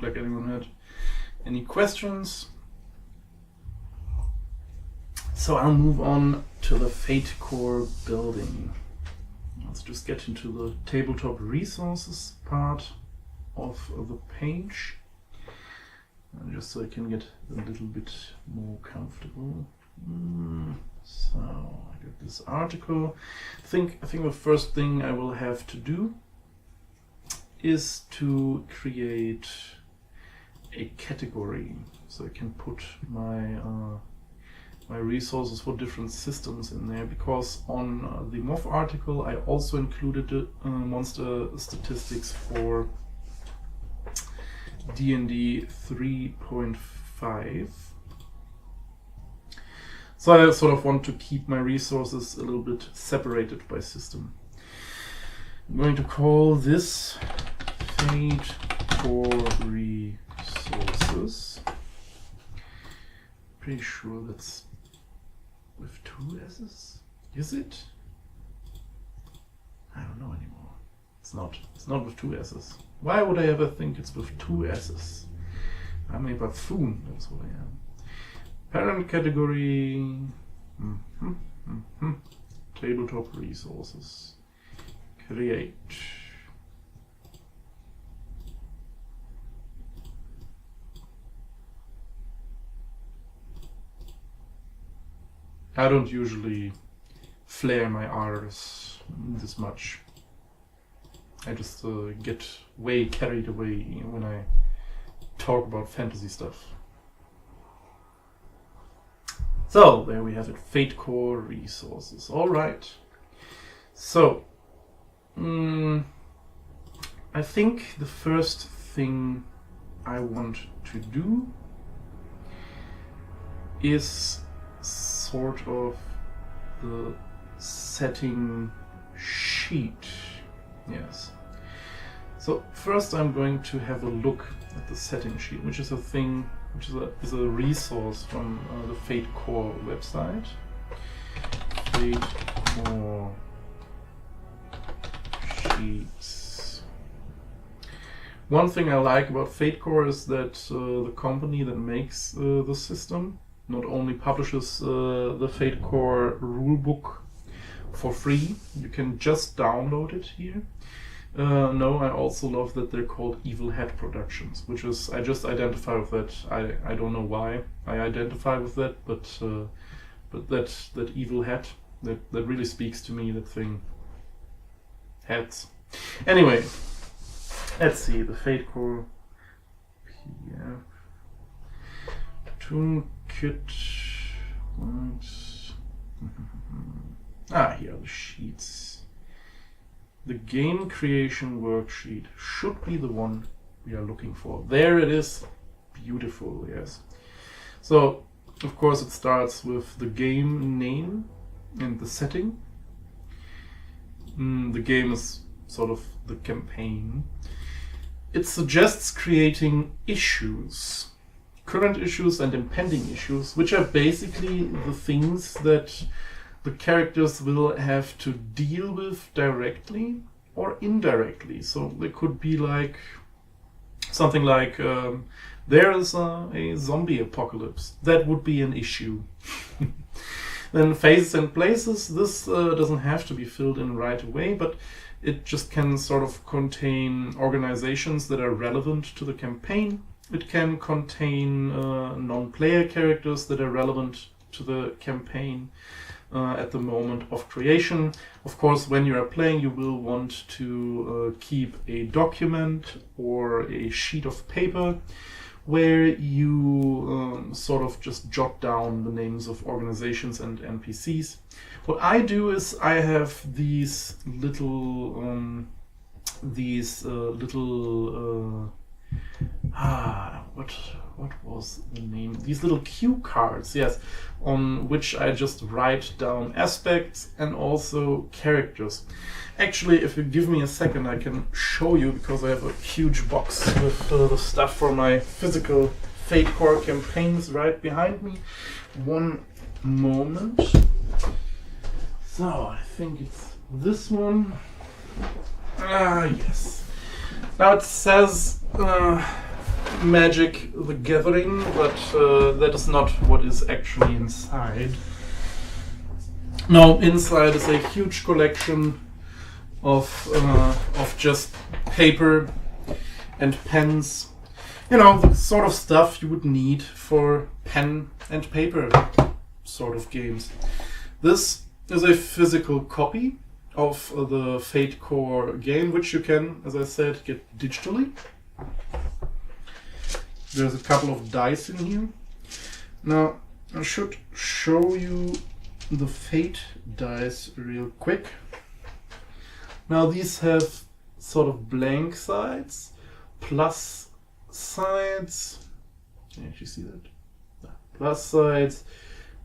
look like anyone had any questions. So I'll move on to the Fate Core building. Let's just get into the tabletop resources part of the page. Just so I can get a little bit more comfortable. So I got this article. I think the first thing I will have to do is to create a category, so I can put my my resources for different systems in there, because on the MOF article I also included the monster statistics for D&D 3.5. So I sort of want to keep my resources a little bit separated by system. I'm going to call this Fate Core Resources. Pretty sure that's with 2 S's? Is it? I don't know anymore. It's not. It's not with 2 S's. Why would I ever think it's with 2 S's? I'm a buffoon, that's what I am. Parent category. Tabletop resources. Create. I don't usually flare my R's this much. I just get way carried away when I talk about fantasy stuff. So, there we have it. Fate Core resources. Alright. So, I think the first thing I want to do is sort of the setting sheet. Yes. So first I'm going to have a look at the setting sheet, which is a thing, which is a resource from the Fate Core website. Fate Core sheets. One thing I like about Fate Core is that the company that makes the system not only publishes the Fate Core rulebook for free, you can just download it here. No, I also love that they're called Evil Hat Productions, which is, I just identify with that. I don't know why I identify with that, but that Evil Hat, that really speaks to me, that thing. Hats. Anyway, let's see, the Fate Core PDF. Toolkit. Here are the sheets. The game creation worksheet should be the one we are looking for. There it is. Beautiful, yes. So, of course, it starts with the game name and the setting. The game is sort of the campaign. It suggests creating issues. Current issues and impending issues, which are basically the things that the characters will have to deal with directly or indirectly. So there could be like something like there is a zombie apocalypse. That would be an issue. Then phases and places, this doesn't have to be filled in right away, but it just can sort of contain organizations that are relevant to the campaign. It can contain non-player characters that are relevant to the campaign at the moment of creation. Of course, when you are playing, you will want to keep a document or a sheet of paper where you sort of just jot down the names of organizations and NPCs. What I do is I have these little what was the name? These little cue cards, yes, on which I just write down aspects and also characters. Actually, if you give me a second, I can show you, because I have a huge box with the stuff for my physical Fate Core campaigns right behind me. One moment. So, I think it's this one. Yes. Now it says Magic the Gathering, but that is not what is actually inside. No, inside is a huge collection of just paper and pens. You know, the sort of stuff you would need for pen and paper sort of games. This is a physical copy of the Fate Core game, which you can, as I said, get digitally. There's a couple of dice in here. Now, I should show you the Fate dice real quick. Now, these have sort of blank sides, plus sides. Can you actually see that? Yeah. Plus sides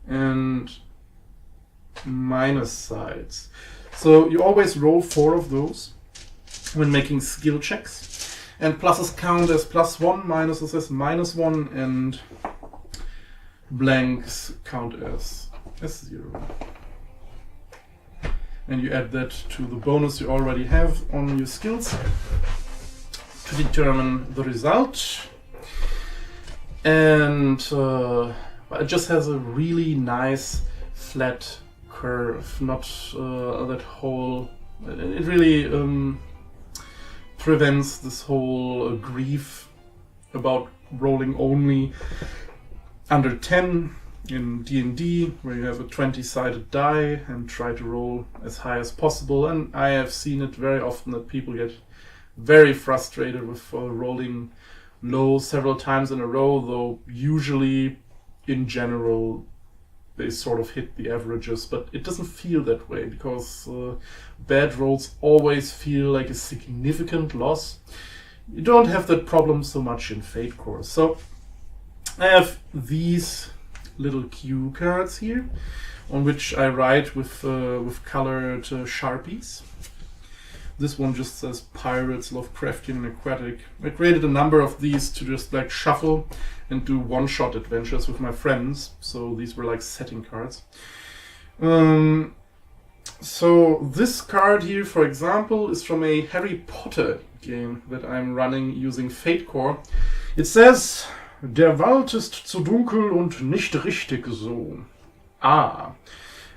and minus sides. So you always roll 4 of those when making skill checks. And pluses count as +1, minuses as -1, and blanks count as 0. And you add that to the bonus you already have on your skills to determine the result. And it just has a really nice flat curve, not that whole. It really prevents this whole grief about rolling only under 10 in D&D, where you have a 20-sided die and try to roll as high as possible. And I have seen it very often that people get very frustrated with rolling low several times in a row, though usually in general they sort of hit the averages, but it doesn't feel that way because bad rolls always feel like a significant loss. You don't have that problem so much in Fate Core. So I have these little cue cards here on which I write with colored Sharpies. This one just says Pirates, Lovecraftian and Aquatic. I created a number of these to just like shuffle and do one-shot adventures with my friends. So these were like setting cards. So this card here, for example, is from a Harry Potter game that I'm running using Fate Core. It says, Der Wald ist zu dunkel und nicht richtig so. Ah.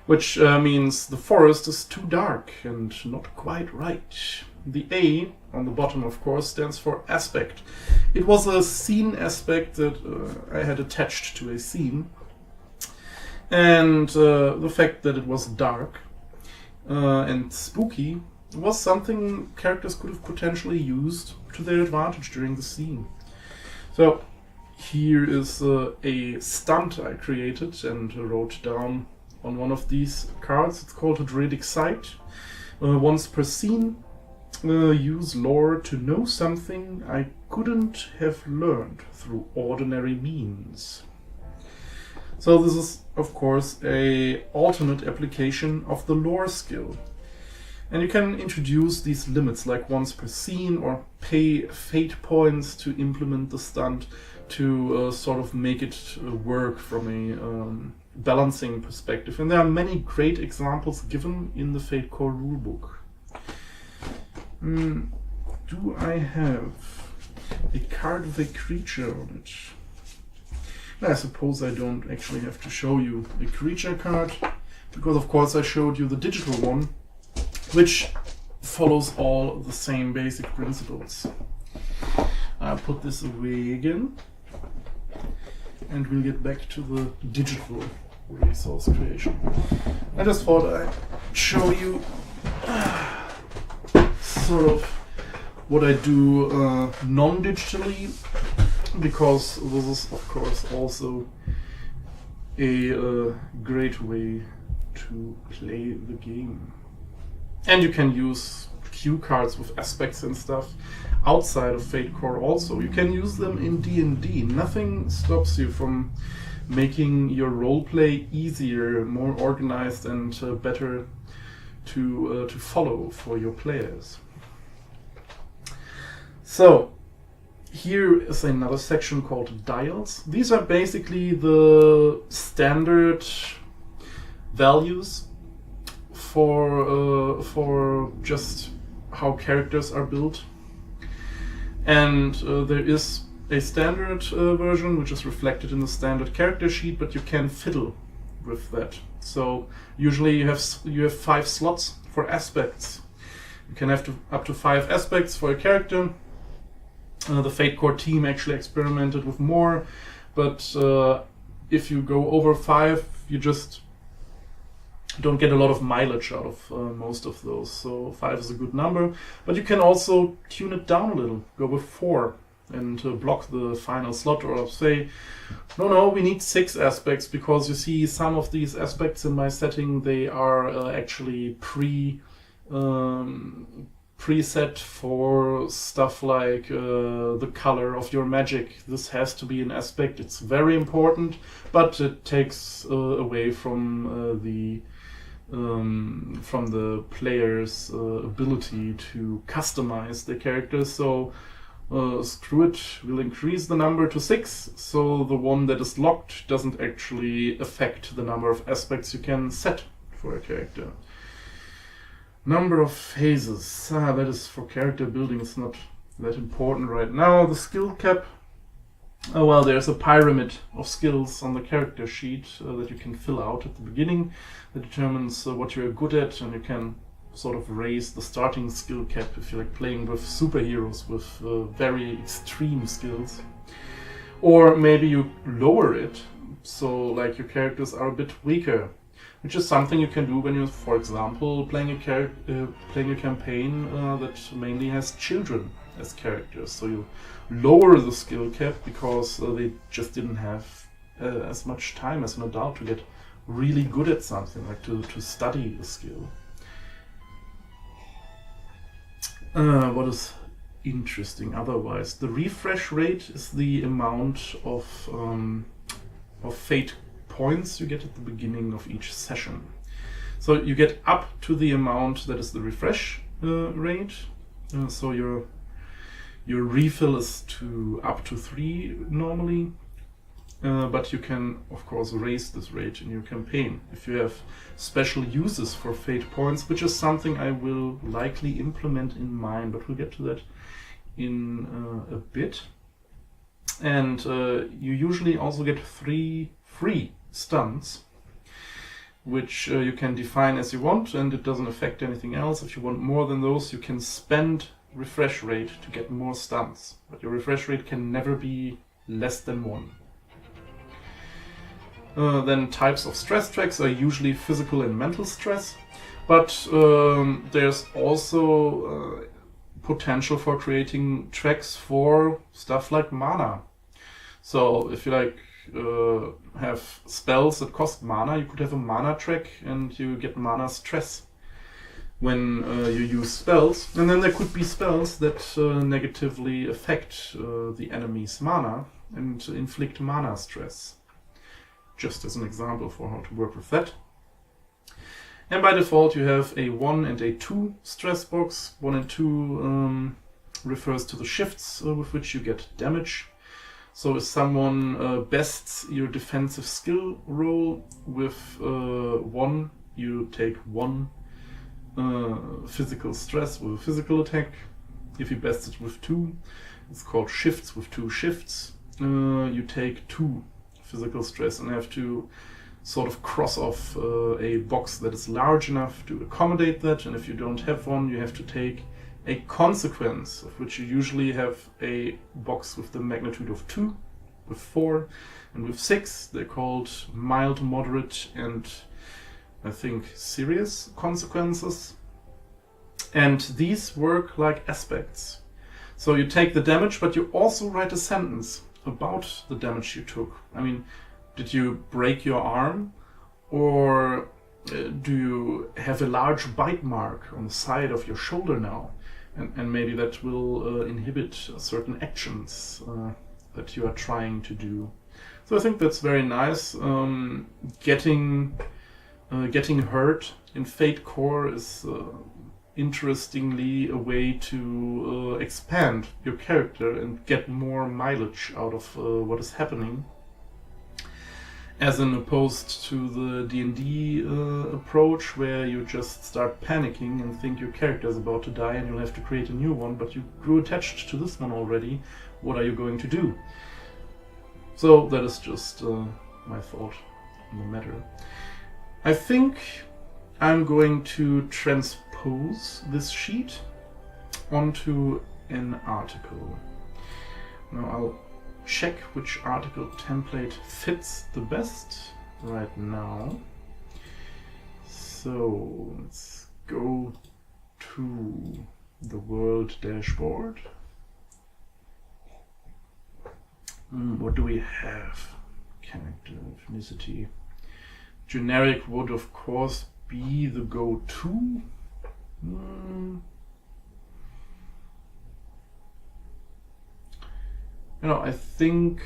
Which means the forest is too dark and not quite right. The A on the bottom, of course, stands for aspect. It was a scene aspect that I had attached to a scene. And the fact that it was dark and spooky was something characters could have potentially used to their advantage during the scene. So here is a stunt I created and wrote down on one of these cards. It's called a Druidic Sight. Once per scene, use lore to know something I couldn't have learned through ordinary means. So this is, of course, a alternate application of the lore skill. And you can introduce these limits, like once per scene, or pay fate points to implement the stunt to sort of make it work from a balancing perspective. And there are many great examples given in the Fate Core rulebook. Do I have a card with a creature on it? I suppose I don't actually have to show you a creature card, because of course I showed you the digital one, which follows all the same basic principles. I'll put this away again, and we'll get back to the digital resource creation. I just thought I'd show you sort of what I do non-digitally, because this is of course also a great way to play the game. And you can use cue cards with aspects and stuff outside of Fate Core also. You can use them in D&D. Nothing stops you from making your roleplay easier, more organized, and better to follow for your players. So here is another section called dials. These are basically the standard values for just how characters are built. And there is a standard version, which is reflected in the standard character sheet, but you can fiddle with that. So usually you have 5 slots for aspects. You can have up to 5 aspects for a character. The Fate Core team actually experimented with more, but if you go over 5, you just don't get a lot of mileage out of most of those. So 5 is a good number, but you can also tune it down a little, go with 4 and block the final slot, or say, no, we need 6 aspects, because you see some of these aspects in my setting, they are actually preset for stuff like the color of your magic. This has to be an aspect. It's very important, but it takes away from the player's ability to customize the character. So screw it, we'll increase the number to 6, so the one that is locked doesn't actually affect the number of aspects you can set for a character. Number of phases, that is for character building, it's not that important right now. The skill cap, well, there's a pyramid of skills on the character sheet that you can fill out at the beginning that determines what you're good at, and you can sort of raise the starting skill cap if you like playing with superheroes with very extreme skills. Or maybe you lower it, so like your characters are a bit weaker, which is something you can do when you're, for example, playing a campaign that mainly has children as characters. So you lower the skill cap because they just didn't have as much time as an adult to get really good at something, like to study a skill. What is interesting otherwise? The refresh rate is the amount of fate points you get at the beginning of each session. So you get up to the amount that is the refresh rate. So your refill is up to 3 normally, but you can of course raise this rate in your campaign if you have special uses for fate points, which is something I will likely implement in mine, but we'll get to that in a bit. And you usually also get 3 free stunts, which you can define as you want, and it doesn't affect anything else. If you want more than those, you can spend refresh rate to get more stunts, but your refresh rate can never be less than 1. Then types of stress tracks are usually physical and mental stress, but there's also potential for creating tracks for stuff like mana. So if you like have spells that cost mana, you could have a mana track and you get mana stress when you use spells. And then there could be spells that negatively affect the enemy's mana and inflict mana stress. Just as an example for how to work with that. And by default you have a 1 and a 2 stress box. 1 and 2 refers to the shifts with which you get damage. So if someone bests your defensive skill roll with 1, you take 1 physical stress with a physical attack. If you best it with 2, it's called shifts with 2 shifts. You take 2 physical stress and have to sort of cross off a box that is large enough to accommodate that. And if you don't have one, you have to take a consequence, of which you usually have a box with the magnitude of 2, with 4, and with 6. They're called mild, moderate, and I think serious consequences. And these work like aspects. So you take the damage, but you also write a sentence about the damage you took. I mean, did you break your arm, or do you have a large bite mark on the side of your shoulder now? And maybe that will inhibit certain actions that you are trying to do. So I think that's very nice. Getting hurt in Fate Core is interestingly a way to expand your character and get more mileage out of what is happening, as in opposed to the D&D approach, where you just start panicking and think your character is about to die and you'll have to create a new one, but you grew attached to this one already what are you going to do? So that is just my thought on the matter. I think I'm going to transpose this sheet onto an article. Now I'll check which article template fits the best right now. So let's go to the world dashboard. What do we have? Character, ethnicity. Generic would of course be the go-to. I think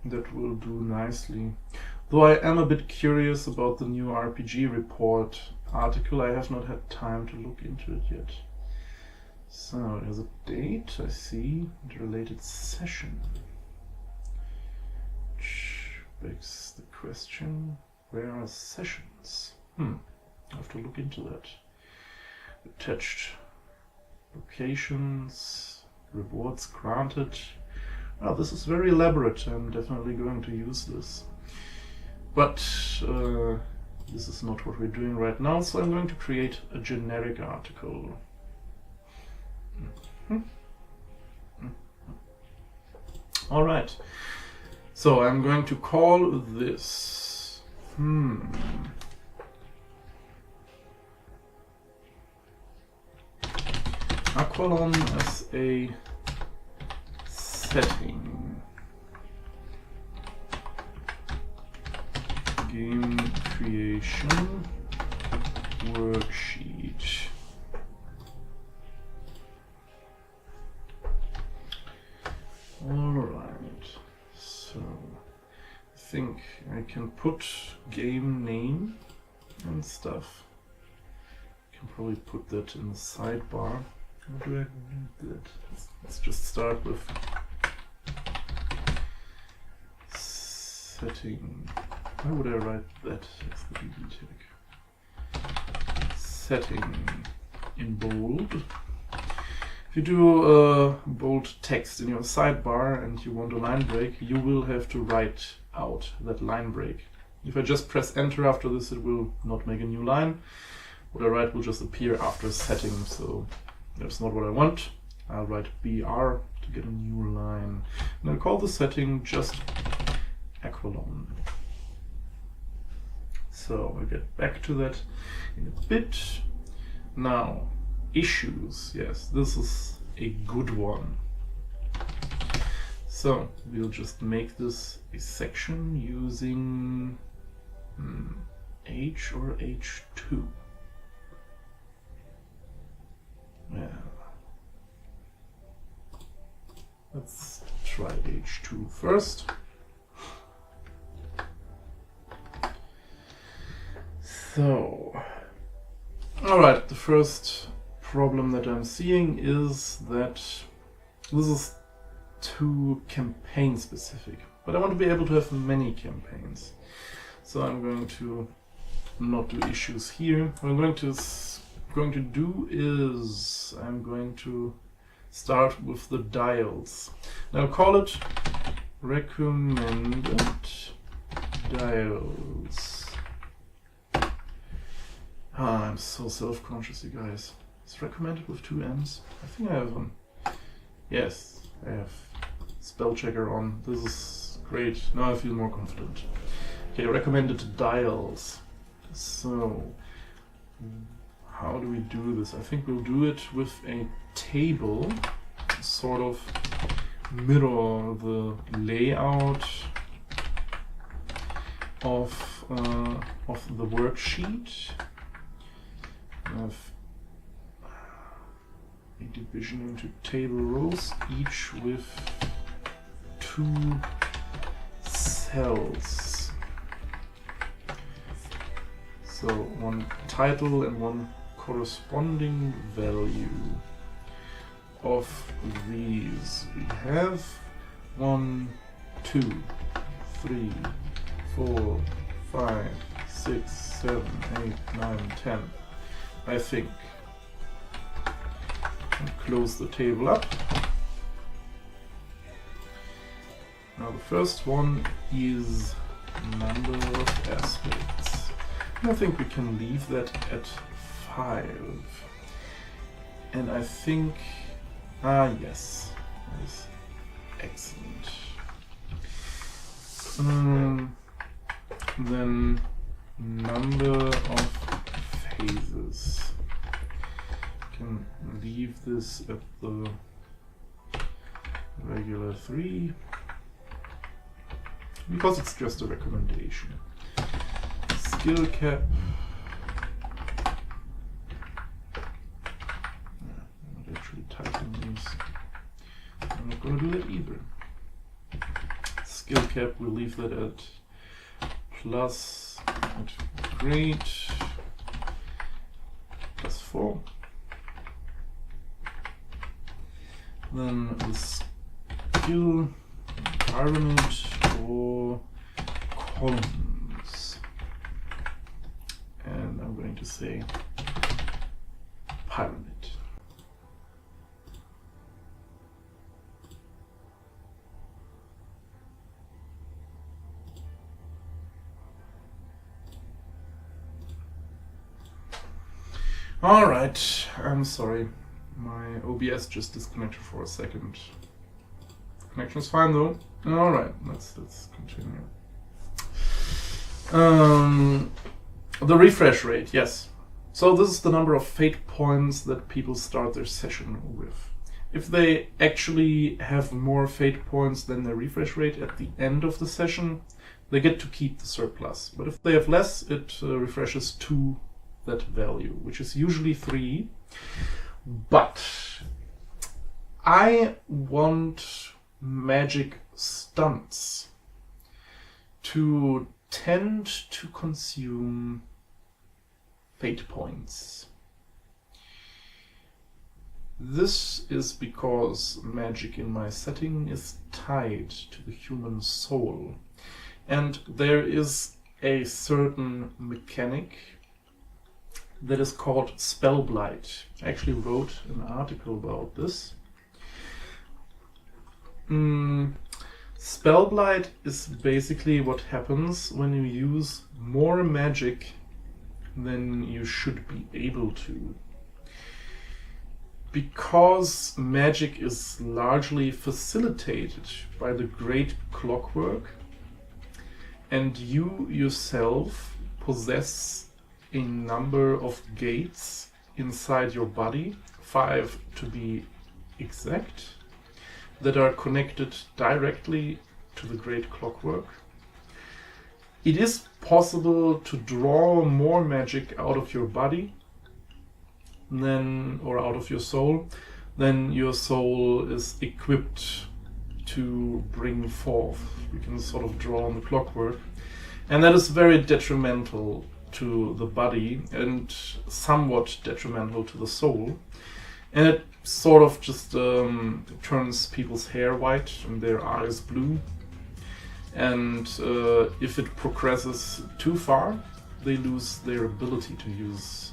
that will do nicely. Though I am a bit curious about the new RPG report article, I have not had time to look into it yet. So there's a date, I see, and related session. Which begs the question, where are sessions? I have to look into that. Attached locations, rewards granted. Well, this is very elaborate. I'm definitely going to use this. But this is not what we're doing right now, so I'm going to create a generic article. Alright, so I'm going to call this Aqualon as a setting. Game creation worksheet. Alright, so I think I can put game name and stuff. I can probably put that in the sidebar. How do I do that? Let's just start with setting. Why would I write that as the BB tag? Setting in bold. If you do bold text in your sidebar and you want a line break, you will have to write out that line break. If I just press enter after this, it will not make a new line. What I write will just appear after setting, so that's not what I want. I'll write BR to get a new line. And I'll call the setting just Aqualon. So I'll get back to that in a bit. Now, issues. Yes, this is a good one. So we'll just make this a section using H or H2. Yeah. Let's try H2 first. So, alright, the first problem that I'm seeing is that this is too campaign specific, but I want to be able to have many campaigns. So I'm going to not do issues here. What I'm going to do is I'm going to start with the dials. Now I'll call it recommended dials. I'm so self-conscious, you guys. It's recommended with 2 M's. I think I have one. Yes, I have spell checker on. This is great. Now I feel more confident. Okay, recommended dials. So, how do we do this? I think we'll do it with a table, sort of mirror the layout of the worksheet. I have a division into table rows, each with 2 cells. So one title and one corresponding value of these. We have 1, 2, 3, 4, 5, 6, 7, 8, 9, 10. I think. and close the table up. Now the first one is number of aspects. And I think we can leave that at 5. And I think, yes, that is excellent. Then number of phases. Can leave this at the regular 3 because it's just a recommendation. Skill cap. I'm not actually typing these. I'm not going to do that either. Skill cap, we'll leave that at plus at grade plus 4. Then the skill pyramid or columns. And I'm going to say pyramid. Alright, I'm sorry. My OBS just disconnected for a second. The connection is fine though. Alright, let's continue. The refresh rate, yes. So this is the number of fate points that people start their session with. If they actually have more fate points than their refresh rate at the end of the session, they get to keep the surplus. But if they have less, it refreshes to that value, which is usually 3. But I want magic stunts to tend to consume fate points. This is because magic in my setting is tied to the human soul, and there is a certain mechanic that is called spell blight. I actually wrote an article about this. Spell blight is basically what happens when you use more magic than you should be able to. Because magic is largely facilitated by the great clockwork, and you yourself possess a number of gates inside your body, 5 to be exact, that are connected directly to the great clockwork. It is possible to draw more magic out of your body or out of your soul than your soul is equipped to bring forth. You can sort of draw on the clockwork, and that is very detrimental to the body and somewhat detrimental to the soul, and it sort of just turns people's hair white and their eyes blue, and if it progresses too far, they lose their ability to use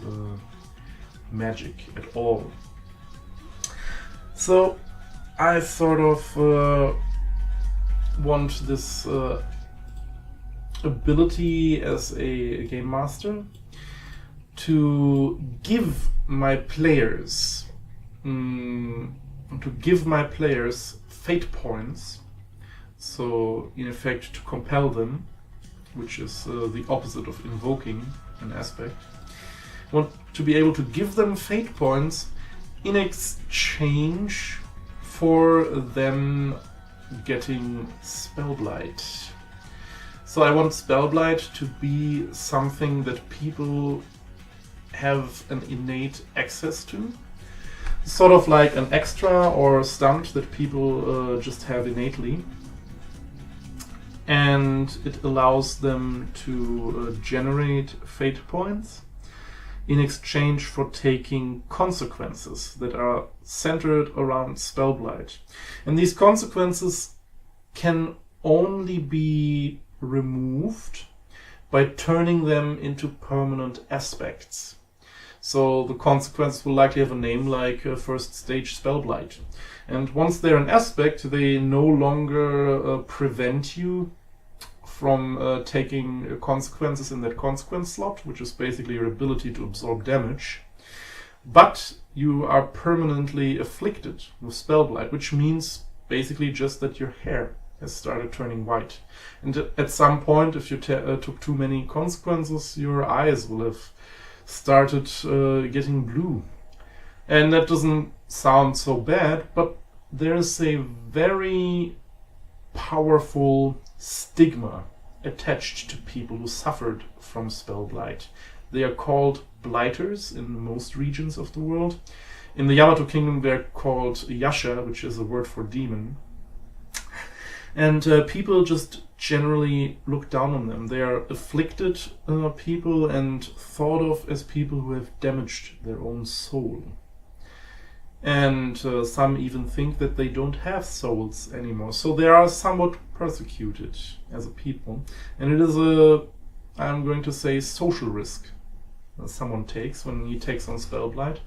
magic at all. So I sort of want this ability as a game master to give my players fate points, so in effect to compel them, which is the opposite of invoking an aspect. I want to be able to give them fate points in exchange for them getting spell blight. So I want spell blight to be something that people have an innate access to, sort of like an extra or stunt that people just have innately, and it allows them to generate fate points in exchange for taking consequences that are centered around spell blight. And these consequences can only be removed by turning them into permanent aspects. So the consequences will likely have a name like first stage Spellblight. And once they're an aspect, they no longer prevent you from taking consequences in that consequence slot, which is basically your ability to absorb damage. But you are permanently afflicted with Spellblight, which means basically just that your hair has started turning white. And at some point, if you took too many consequences, your eyes will have started getting blue. And that doesn't sound so bad, but there's a very powerful stigma attached to people who suffered from Spellblight. They are called blighters in most regions of the world. In the Yamato Kingdom, they're called Yasha, which is a word for demon. And people just generally look down on them. They are afflicted people and thought of as people who have damaged their own soul. And some even think that they don't have souls anymore. So they are somewhat persecuted as a people. And it is a, I'm going to say, social risk that someone takes when he takes on Spellblight.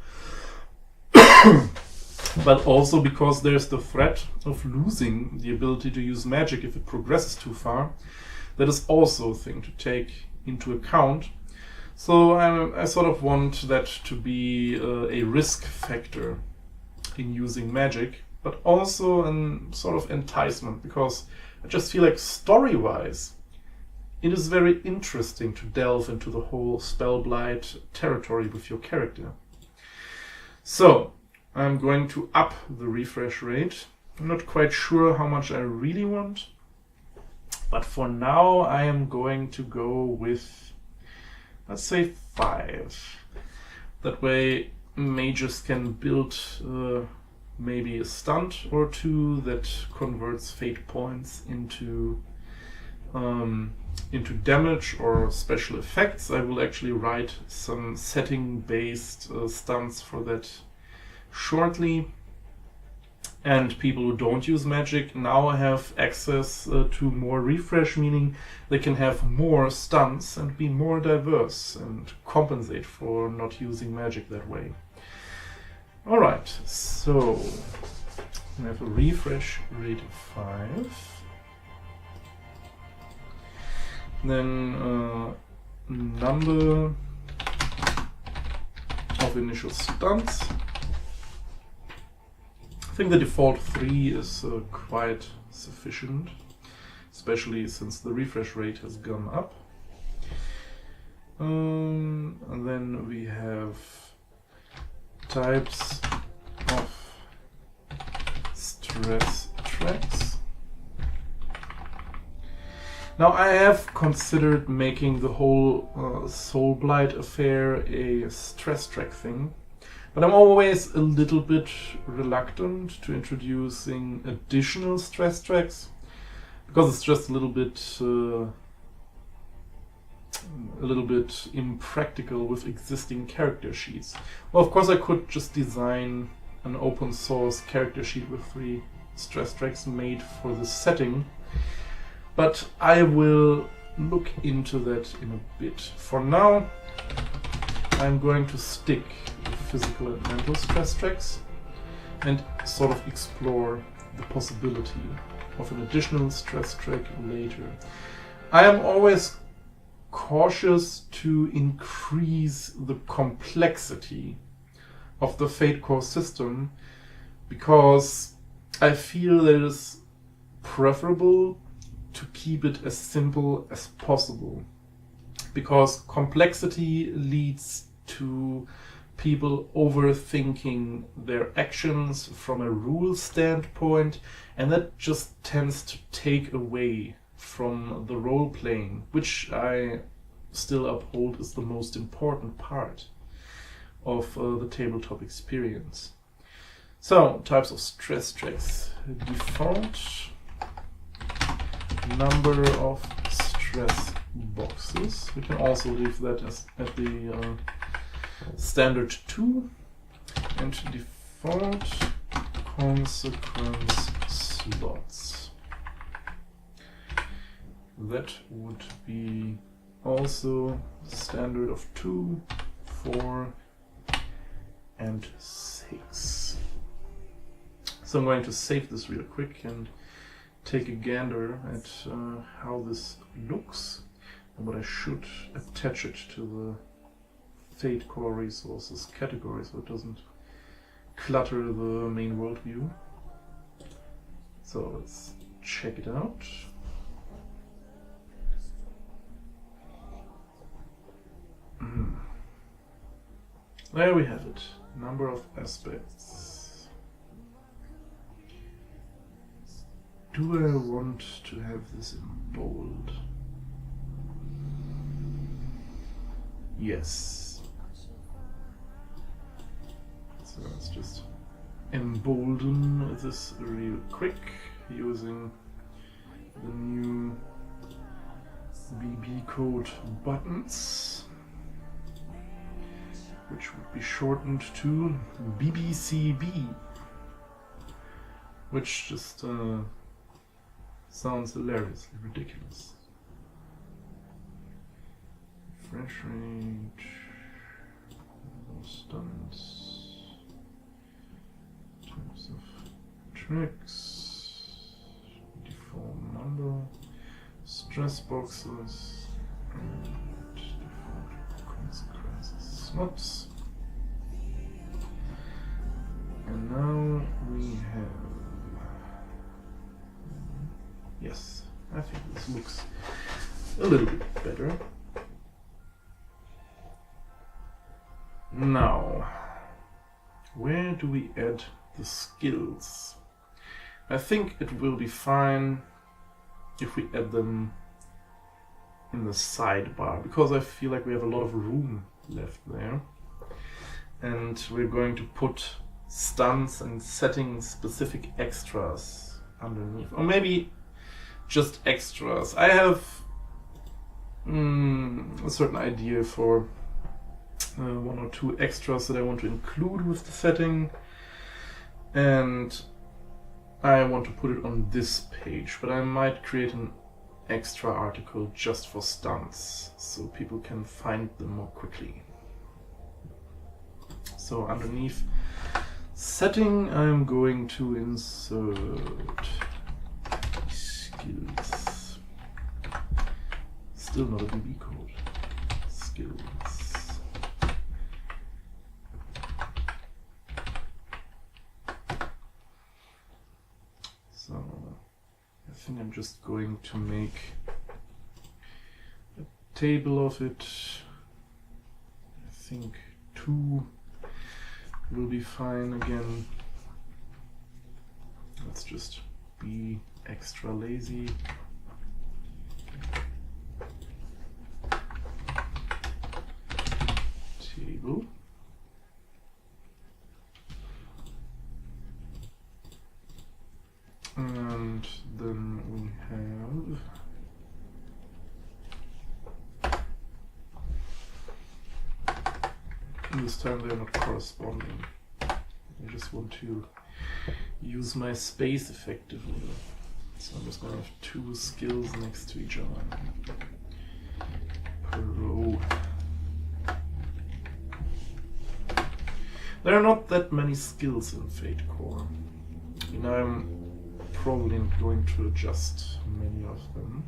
But also because there's the threat of losing the ability to use magic if it progresses too far. That is also a thing to take into account. So I sort of want that to be a risk factor in using magic, but also a sort of enticement, because I just feel like story-wise, it is very interesting to delve into the whole Spellblight territory with your character. So I'm going to up the refresh rate. I'm not quite sure how much I really want, but for now I am going to go with, let's say, 5. That way mages can build maybe a stunt or two that converts fate points into damage or special effects. I will actually write some setting-based stunts for that shortly. And people who don't use magic now have access to more refresh, meaning they can have more stunts and be more diverse and compensate for not using magic that way. Alright, so we have a refresh rate of 5. Then number of initial stunts. I think the default 3 is quite sufficient, especially since the refresh rate has gone up. And then we have types of stress tracks. Now I have considered making the whole Soulblight affair a stress track thing, but I'm always a little bit reluctant to introducing additional stress tracks, because it's just a little bit impractical with existing character sheets. Well, of course I could just design an open source character sheet with 3 stress tracks made for this setting, but I will look into that in a bit. For now, I'm going to stick with physical and mental stress tracks and sort of explore the possibility of an additional stress track later. I am always cautious to increase the complexity of the Fate Core system, because I feel that it is preferable to keep it as simple as possible, because complexity leads to people overthinking their actions from a rule standpoint, and that just tends to take away from the role playing, which I still uphold is the most important part of the tabletop experience. So, types of stress tracks. Default, number of stress boxes. We can also leave that as at the standard 2. And default consequence slots. That would be also standard of 2 for and 6. So I'm going to save this real quick and take a gander at how this looks and what I should attach it to the Fate Core Resources category so it doesn't clutter the main world view. So let's check it out. There we have it. Number of aspects. Do I want to have this in bold? Yes. So let's just embolden this real quick using the new BB code buttons, which would be shortened to BBCB, which just sounds hilariously ridiculous. Refresh rate, no stunts, types of tricks, default number, stress boxes, and default consequences. Whoops. And now we have... Yes, I think this looks a little bit better. Now, where do we add the skills? I think it will be fine if we add them in the sidebar, because I feel like we have a lot of room left there. And we're going to put stunts and setting specific extras underneath. Or maybe just extras. I have a certain idea for 1 or 2 extras that I want to include with the setting. And I want to put it on this page, but I might create an extra article just for stunts so people can find them more quickly. So underneath setting, I'm going to insert skills. Still not a BB code. Skills. So I think I'm just going to make a table of it. I think 2 will be fine again. Let's just be extra lazy. Table. And then we have this time they're not corresponding. I just want to use my space effectively. So I'm just going to have 2 skills next to each other per row. There are not that many skills in Fate Core, and I'm probably going to adjust many of them.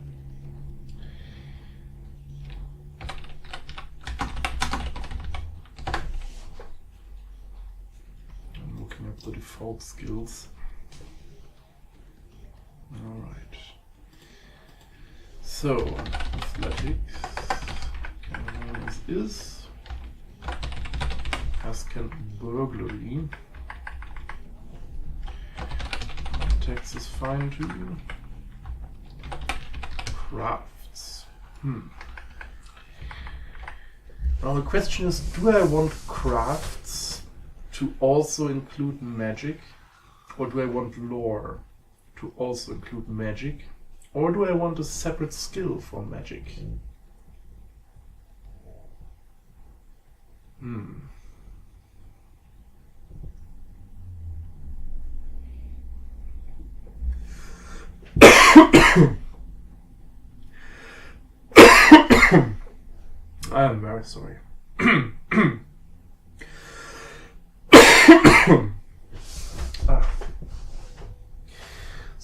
I'm looking at the default skills. Alright. So, athletics as is. As can burglary. Text is fine too. Crafts. Now the question is, do I want crafts to also include magic? Or do I want lore to also include magic? Or do I want a separate skill for magic? I am very sorry.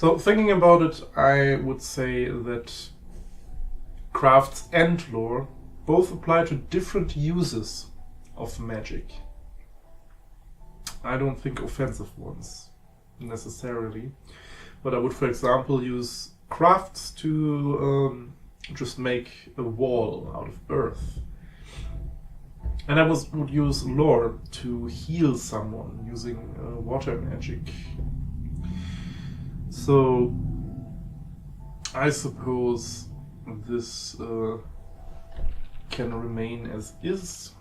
So thinking about it, I would say that crafts and lore both apply to different uses of magic. I don't think offensive ones necessarily, but I would, for example, use crafts to just make a wall out of earth. And I would use lore to heal someone using water magic. So I suppose this can remain as is,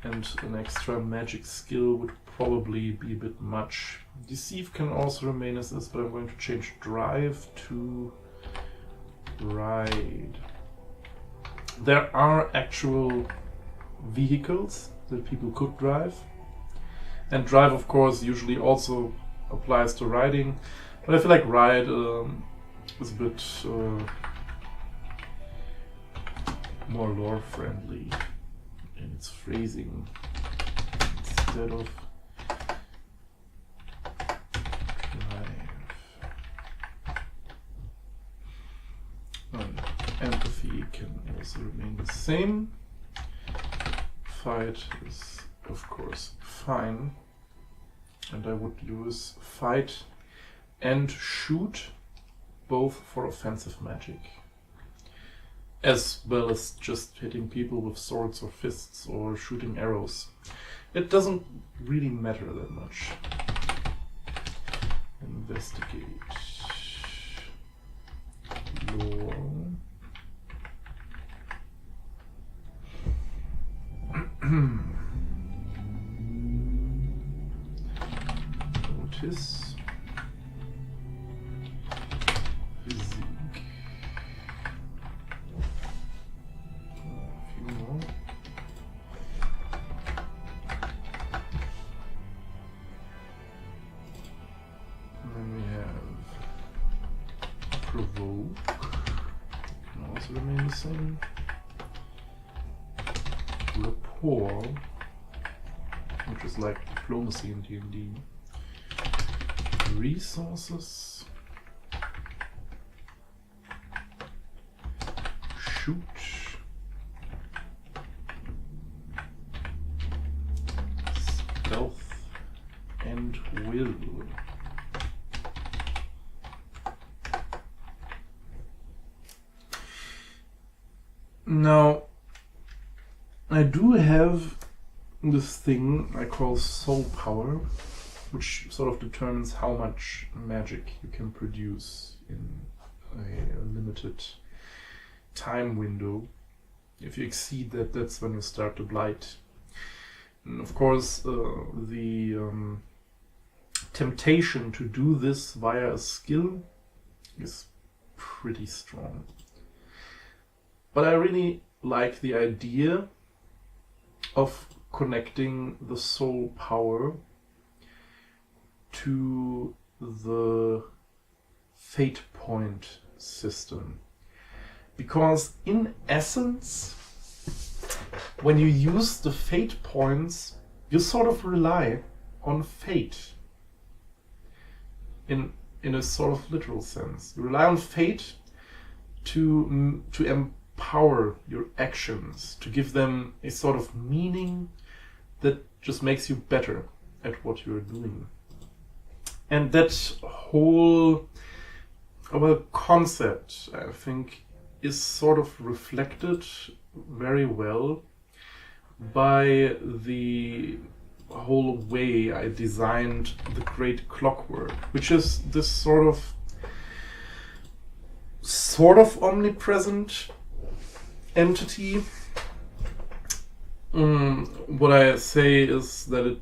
and an extra magic skill would probably be a bit much. Deceive can also remain as is, but I'm going to change drive to ride. There are actual vehicles that people could drive, and drive of course usually also applies to riding, but I feel like ride is a bit more lore friendly in its phrasing, instead of drive. Empathy can also remain the same. Fight is of course fine, and I would use fight and shoot both for offensive magic, as well as just hitting people with swords or fists or shooting arrows. It doesn't really matter that much. Investigate. Lore. Notice. Physique. A few more. And then we have Provoke. Can also remain the same. Rapport, which is like diplomacy in D&D. Resources. Shoot. Stealth and will. Now, I do have this thing I call soul power, which sort of determines how much magic you can produce in a limited time window. If you exceed that, that's when you start to blight. And of course, the temptation to do this via a skill is pretty strong. But I really like the idea of connecting the soul power to the fate point system. Because in essence, when you use the fate points, you sort of rely on fate. In a sort of literal sense. You rely on fate to empower your actions, to give them a sort of meaning that just makes you better at what you're doing. And that whole concept, I think, is sort of reflected very well by the whole way I designed the Great Clockwork, which is this sort of omnipresent entity. What I say is that it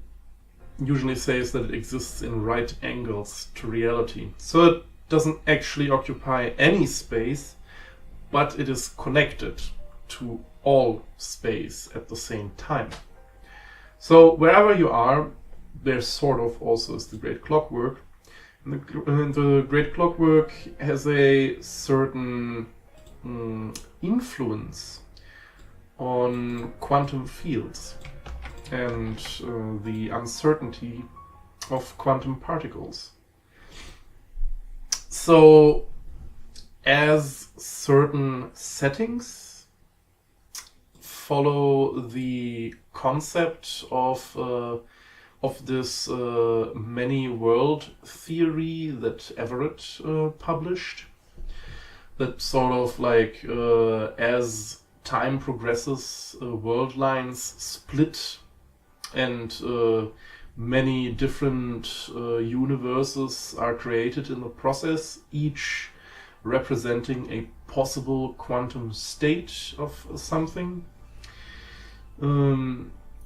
usually says that it exists in right angles to reality. So it doesn't actually occupy any space, but it is connected to all space at the same time. So wherever you are, there sort of also is the Great Clockwork. And the Great Clockwork has a certain influence on quantum fields and the uncertainty of quantum particles. So, as certain settings follow the concept of this many world theory that Everett published, that sort of like as time progresses, world lines split and many different universes are created in the process, each representing a possible quantum state of something.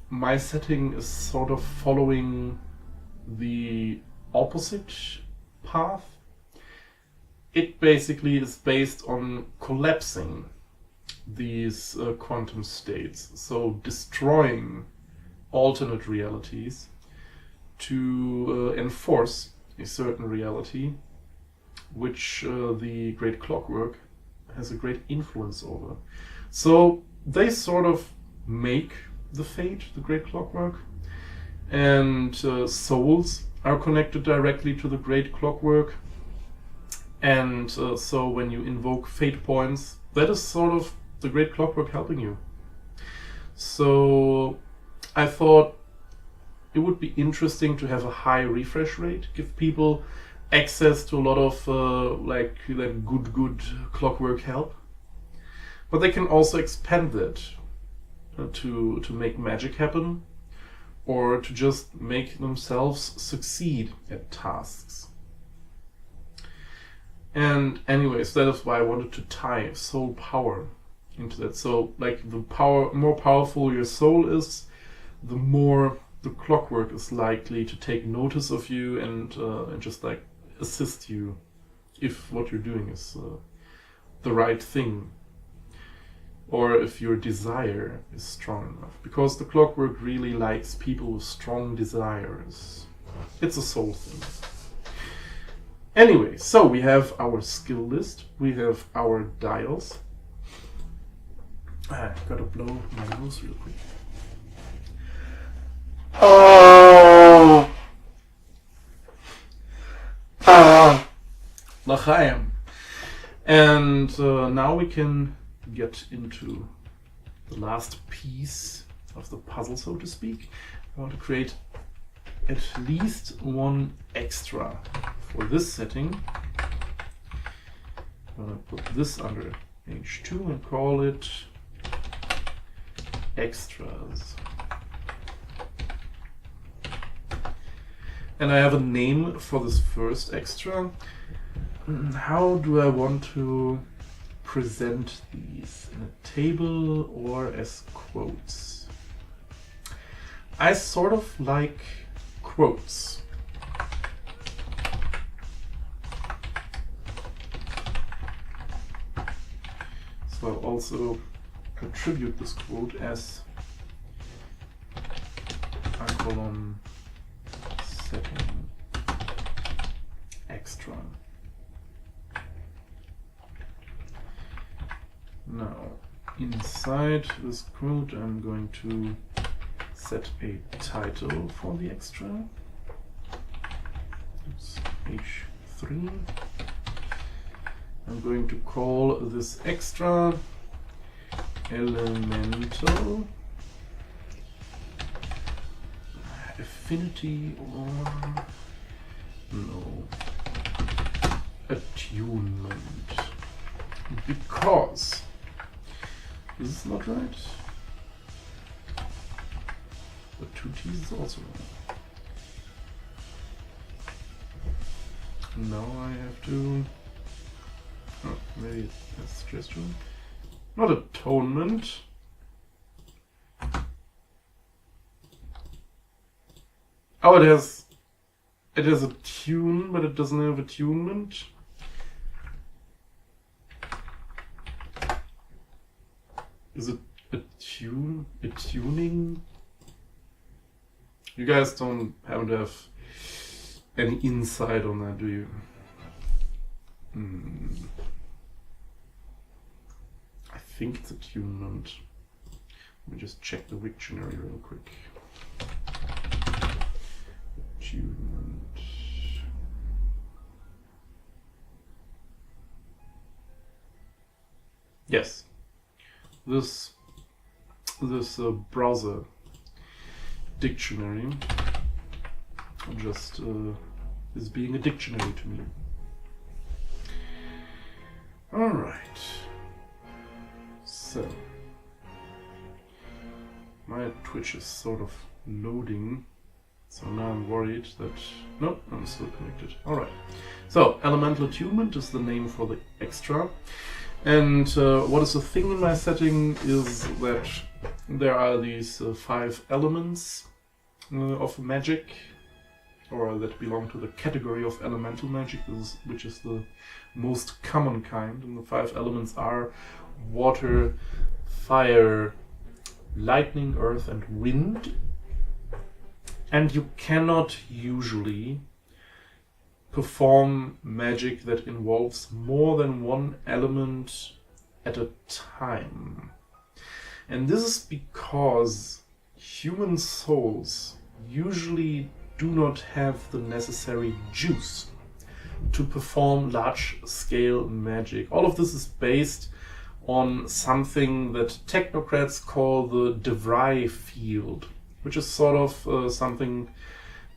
My setting is sort of following the opposite path. It basically is based on collapsing these quantum states, so destroying alternate realities to enforce a certain reality which the Great Clockwork has a great influence over. So they sort of make the fate, the Great Clockwork, and souls are connected directly to the Great Clockwork, and so when you invoke fate points, that is sort of the Great Clockwork helping you. So I thought it would be interesting to have a high refresh rate, give people access to a lot of like that good clockwork help, but they can also expand that to make magic happen, or to just make themselves succeed at tasks. And anyways, that is why I wanted to tie soul power into that. So like the more powerful your soul is, the more the clockwork is likely to take notice of you and just like assist you if what you're doing is the right thing, or if your desire is strong enough, because the clockwork really likes people with strong desires. It's a soul thing. Anyway, so we have our skill list, we have our dials. I gotta blow my nose real quick. L'chaim. And now we can get into the last piece of the puzzle, so to speak. I want to create at least one extra for this setting. I'm going to put this under H2 and call it extras. And I have a name for this first extra. How do I want to present these? In a table or as quotes? I sort of like quotes. So I'll also attribute this quote as Aqualon setting extra. Now, inside this quote, I'm going to set a title for the extra. It's H3. I'm going to call this extra Elemental Affinity, or no, Attunement, because this is not right. The 2 T's is also wrong. Now I have to, oh, maybe that's suggestion. Not atonement. Oh, it has a tune, but it doesn't have attunement. Is it attuning? You guys don't happen to have any insight on that, do you? I think it's attunement. Let me just check the Wiktionary real quick. Attunement. Yes, this browser dictionary just is being a dictionary to me. Alright, so my Twitch is sort of loading, so now I'm worried that... No, I'm still connected. Alright, so Elemental Attunement is the name for the extra. And what is the thing in my setting is that there are these 5 elements of magic, or that belong to the category of elemental magic, which is the most common kind. And the 5 elements are water, fire, lightning, earth, and wind. And you cannot usually perform magic that involves more than one element at a time. And this is because human souls usually do not have the necessary juice to perform large-scale magic. All of this is based on something that technocrats call the de Vries field, which is sort of something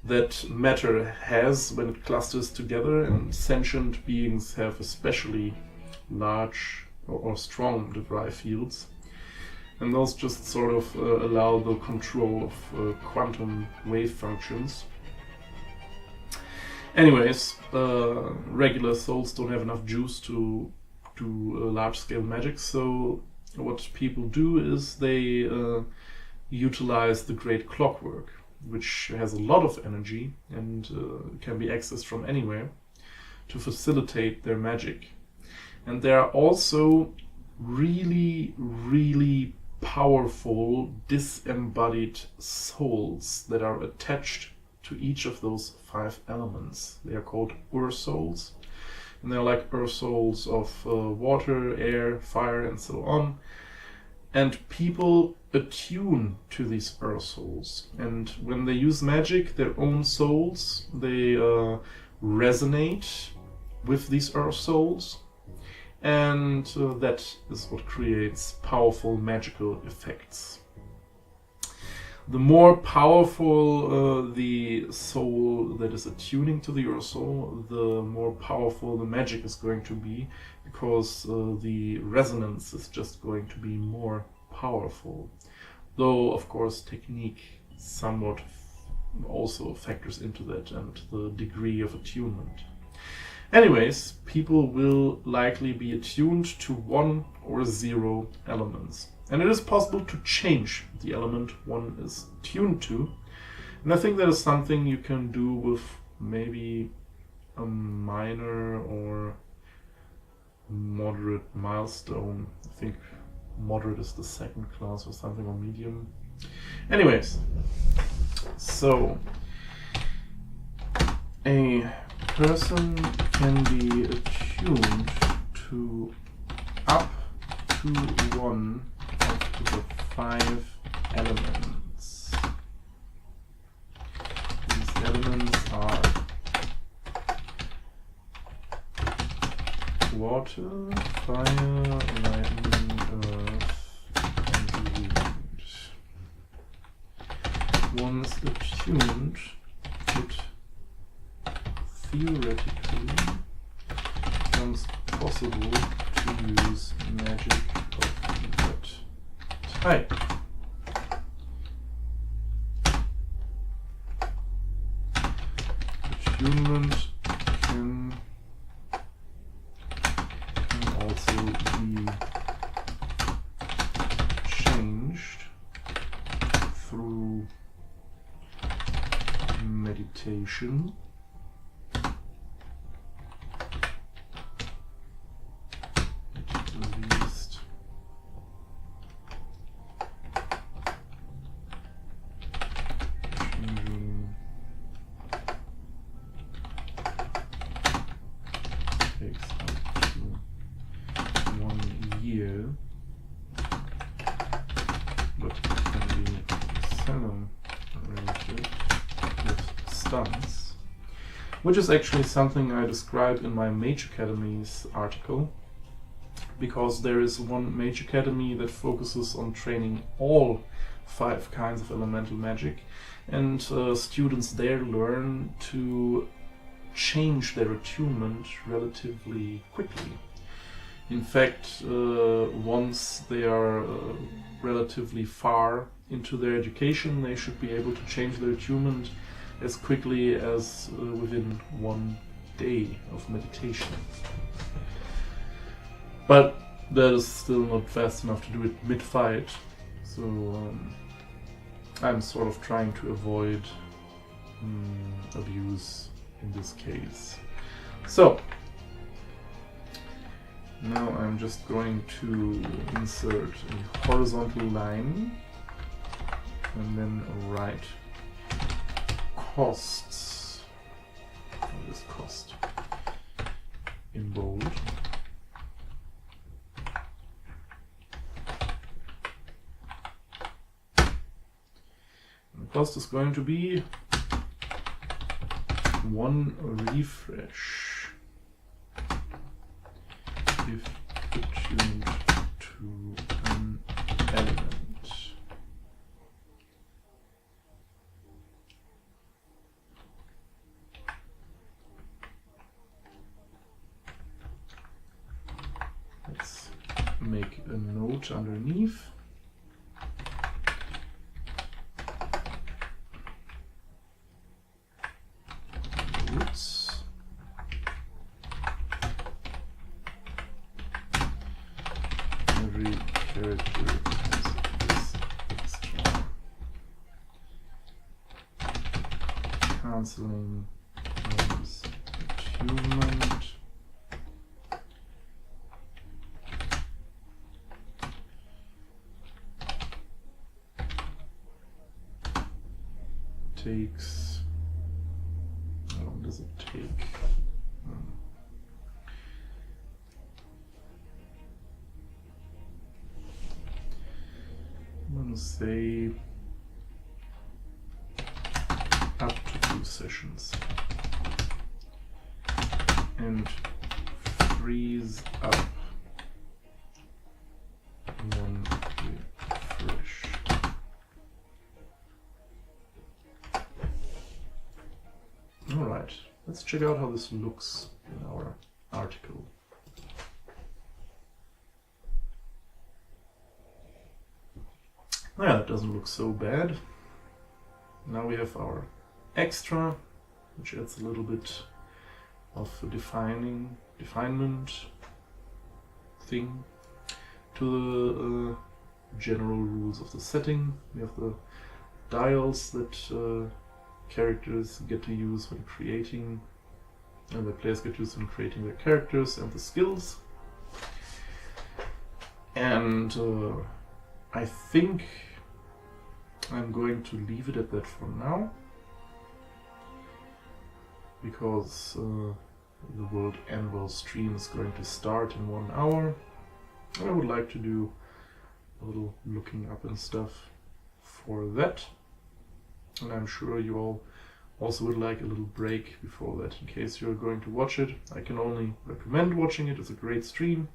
that matter has when it clusters together, and sentient beings have especially large or strong de Vries fields. And those just sort of allow the control of quantum wave functions. Anyways, regular souls don't have enough juice to do large-scale magic, so what people do is they utilize the Great Clockwork, which has a lot of energy and can be accessed from anywhere, to facilitate their magic. And there are also really, really powerful disembodied souls that are attached to each of those 5 elements. They are called Ur-souls, and they're like Ur-souls of water, air, fire, and so on. And people attune to these Ur-souls, and when they use magic, their own souls, they resonate with these Ur-souls, and that is what creates powerful magical effects. The more powerful the soul that is attuning to the Ur-soul, the more powerful the magic is going to be, because the resonance is just going to be more powerful. Though, of course, technique somewhat also factors into that, and the degree of attunement. Anyways, people will likely be attuned to 1 or 0 elements. And it is possible to change the element one is tuned to. And I think that is something you can do with maybe a minor or moderate milestone. I think moderate is the 2nd class or something, or medium. Anyways, so a person can be attuned to up to 1 of the 5 elements. These elements are water, fire, lightning, earth, and wind. Once attuned, it theoretically becomes possible to use magic of that type. Attunement can also be changed through meditation. Which is actually something I described in my Mage Academy's article. because there is one mage academy that focuses on training all 5 kinds of elemental magic, and students there learn to change their attunement relatively quickly. In fact, once they are relatively far into their education, they should be able to change their attunement as quickly as within 1 day of meditation. But that is still not fast enough to do it mid-fight, so I'm sort of trying to avoid abuse in this case. So, now I'm just going to insert a horizontal line and then write costs, this cost, in bold. And the cost is going to be 1 refresh if attuned to an element. Let's make a note underneath. Oops. Every character has this extra. Canceling noise attunement. Takes, how long does it take? I'm gonna say up to 2 sessions and freeze up 1 refresh. Alright, let's check out how this looks in our article. Yeah, that doesn't look so bad. Now we have our extra, which adds a little bit of a definement thing to the general rules of the setting. We have the dials that characters get to use when creating, and the players get to use when creating their characters, and the skills. And I think I'm going to leave it at that for now, because the World Anvil stream is going to start in 1 hour. I would like to do a little looking up and stuff for that. And I'm sure you all also would like a little break before that, in case you're going to watch it. I can only recommend watching it. It's a great stream,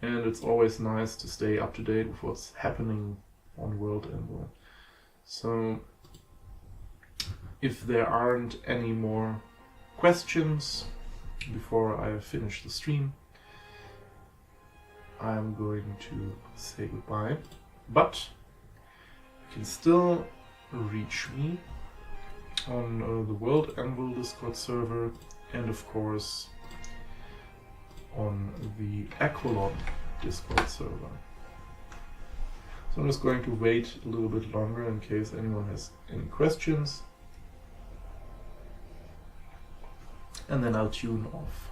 and it's always nice to stay up to date with what's happening on World Anvil. So, if there aren't any more questions before I finish the stream, I'm going to say goodbye. But you can still reach me on the World Anvil Discord server, and of course on the Aqualon Discord server. So I'm just going to wait a little bit longer in case anyone has any questions, and then I'll tune off.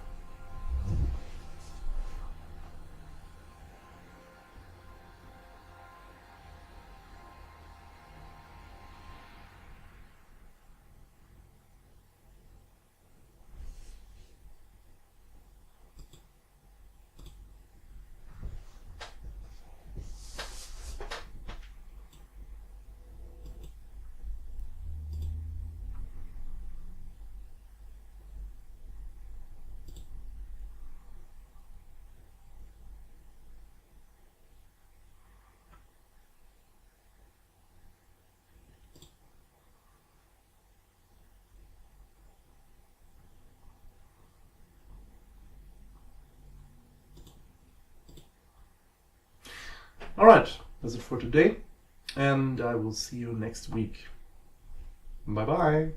Alright, that's it for today, and I will see you next week. Bye bye.